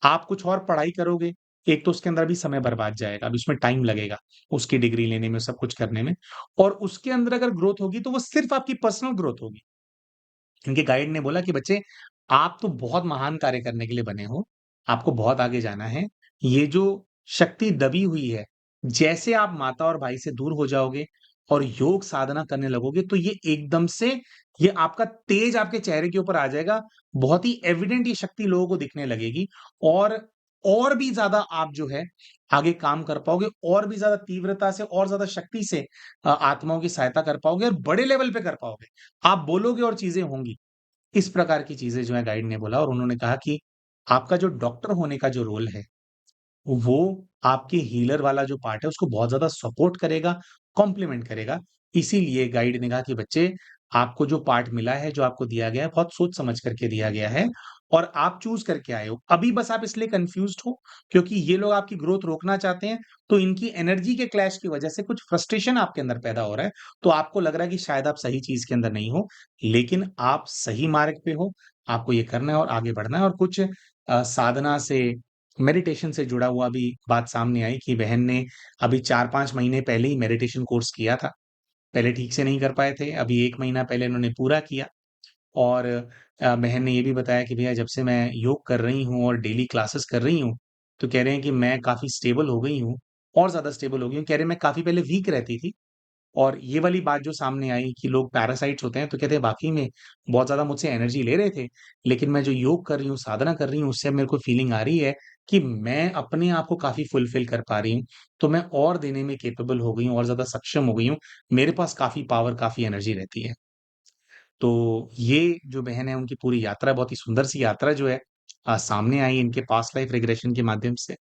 आप कुछ और पढ़ाई करोगे, एक तो उसके अंदर भी समय बर्बाद जाएगा, अभी उसमें टाइम लगेगा, उसकी डिग्री लेने में, सब कुछ करने में और उसके अंदर अगर ग्रोथ होगी, तो वो सिर्फ़ आपकी पर्सनल ग्रोथ होगी। इनके गाइड ने बोला कि बच्चे, आप तो बहुत महान कार्य करने के लिए बने हो, आपको बहुत आगे जाना है। ये जो शक्ति दबी हुई है, जैसे आप माता और भाई से दूर हो जाओगे और योग साधना करने लगोगे, तो ये एकदम से ये आपका तेज आपके चेहरे के ऊपर आ जाएगा। बहुत ही एविडेंट ये शक्ति लोगों को दिखने लगेगी और और भी ज़्यादा आप जो है, आगे काम कर पाओगे और भी ज़्यादा तीव्रता से और ज़्यादा शक्ति से आत्माओं की सहायता कर पाओगे और बड़े लेवल पे कर पाओगे। आप बोलोगे और चीज़ें होंगी। इस प्रकार की चीज़ें जो है गाइड ने बोला और उन्होंने कहा कि आपका जो डॉक्टर होने का जो रोल है, वो आपके हीलर वाला जो पार्ट है उसको बहुत ज़्यादा सपोर्ट करेगा, कॉम्प्लीमेंट करेगा। इसीलिए गाइड ने कहा कि बच्चे आपको जो पार्ट मिला है, जो आपको दिया गया है, बहुत सोच समझ करके दिया गया है और आप चूज़ करके आए हो। अभी बस आप इसलिए कन्फ्यूज़्ड हो क्योंकि ये लोग आपकी ग्रोथ रोकना चाहते हैं, तो इनकी एनर्जी के क्लैश की वजह से कुछ फ्रस्ट्रेशन आपके अंदर पैदा हो रहा है। तो आपको लग रहा है कि शायद आप सही चीज़ के अंदर नहीं हो, लेकिन आप सही मार्ग पे हो। आपको ये करना है और आगे बढ़ना है और कुछ साधना से मेडिटेशन से जुड़ा हुआ भी बात सामने आई कि बहन ने अभी 4-5 महीने पहले ही मेडिटेशन कोर्स किया था। पहले ठीक से नहीं कर पाए थे, अभी 1 महीना पहले इन्होंने पूरा किया और बहन ने ये भी बताया कि भैया जब से मैं योग कर रही हूँ और डेली क्लासेस कर रही हूँ, तो कह रहे हैं कि मैं काफ़ी स्टेबल हो गई हूँ, और ज़्यादा स्टेबल हो गई हूँ। कह रहे हैं मैं काफ़ी पहले वीक रहती थी, और ये वाली बात जो सामने आई कि लोग पैरासाइट्स होते हैं, तो कहते हैं वाक़ई में बहुत ज़्यादा मुझसे एनर्जी ले रहे थे, लेकिन मैं जो योग कर रही हूँ, साधना कर रही हूँ, उससे मेरे को फीलिंग आ रही है कि मैं अपने आप को काफ़ी फुलफ़िल कर पा रही हूँ। तो मैं और देने में कैपेबल हो गई हूँ, और ज़्यादा सक्षम हो गई हूँ। मेरे पास काफ़ी पावर, काफ़ी एनर्जी रहती है। तो ये जो बहन है, उनकी पूरी यात्रा, बहुत ही सुंदर सी यात्रा जो है सामने आई इनके पास्ट लाइफ रिग्रेशन के माध्यम से।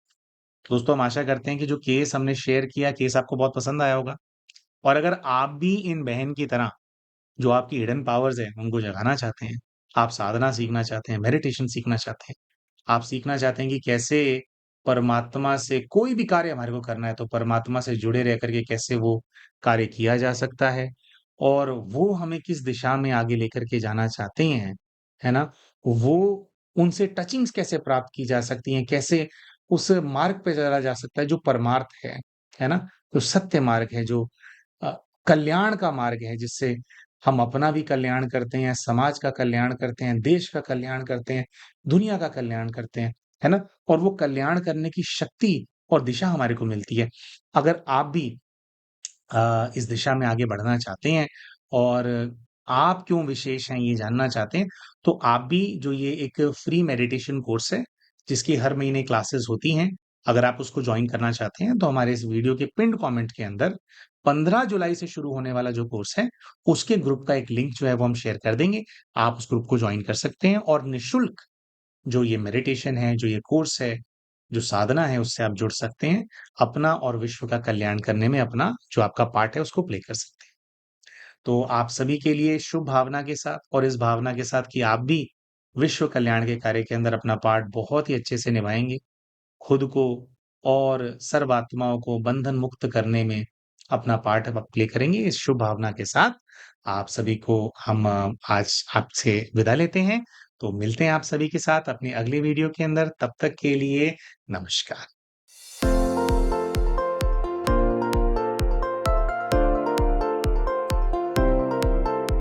दोस्तों, हम आशा करते हैं कि जो केस हमने शेयर किया, केस आपको बहुत पसंद आया होगा। और अगर आप भी इन बहन की तरह जो आपकी हिडन पावर्स हैं, उनको जगाना चाहते हैं, आप साधना सीखना चाहते हैं, मेडिटेशन सीखना चाहते हैं, आप सीखना चाहते हैं कि कैसे परमात्मा से कोई भी कार्य हमारे को करना है, तो परमात्मा से जुड़े रह कर के कैसे वो कार्य किया जा सकता है, और वो हमें किस दिशा में आगे लेकर के जाना चाहते हैं, है ना? वो उनसे टचिंग्स कैसे प्राप्त की जा सकती हैं, कैसे उस मार्ग पे चला जा सकता है जो परमार्थ है ना? जो सत्य मार्ग है, जो अ, कल्याण का मार्ग है, जिससे हम अपना भी कल्याण करते हैं, समाज का कल्याण करते हैं, देश का कल्याण करते हैं, दुनिया का कल्याण करते हैं, है ना? और वो कल्याण करने की शक्ति और दिशा हमारे को मिलती है। अगर आप भी इस दिशा में आगे बढ़ना चाहते हैं, और आप क्यों विशेष हैं ये जानना चाहते हैं, तो आप भी जो ये एक फ्री मेडिटेशन कोर्स है, जिसकी हर महीने क्लासेस होती हैं, अगर आप उसको जॉइन करना चाहते हैं, तो हमारे इस वीडियो के पिन्ड कमेंट के अंदर 15 जुलाई से शुरू होने वाला जो कोर्स है, उसके ग्रुप का एक लिंक जो है वो हम शेयर कर देंगे। आप उस ग्रुप को जॉइन कर सकते हैं, और निःशुल्क जो ये मेडिटेशन है, जो ये कोर्स है, जो साधना है, उससे आप जुड़ सकते हैं। अपना और विश्व का कल्याण करने में अपना जो आपका पार्ट है, उसको प्ले कर सकते हैं। तो आप सभी के लिए शुभ भावना के साथ, और इस भावना के साथ कि आप भी विश्व कल्याण के कार्य के अंदर अपना पार्ट बहुत ही अच्छे से निभाएँगे। खुद को और सर्वात्माओं को बंधन मुक्त करने में अपना पार्ट अब आप प्ले करेंगे। इस शुभ भावना के साथ आप सभी को हम आज आपसे विदा लेते हैं। तो मिलते हैं आप सभी के साथ अपनी अगली वीडियो के अंदर। तब तक के लिए नमस्कार।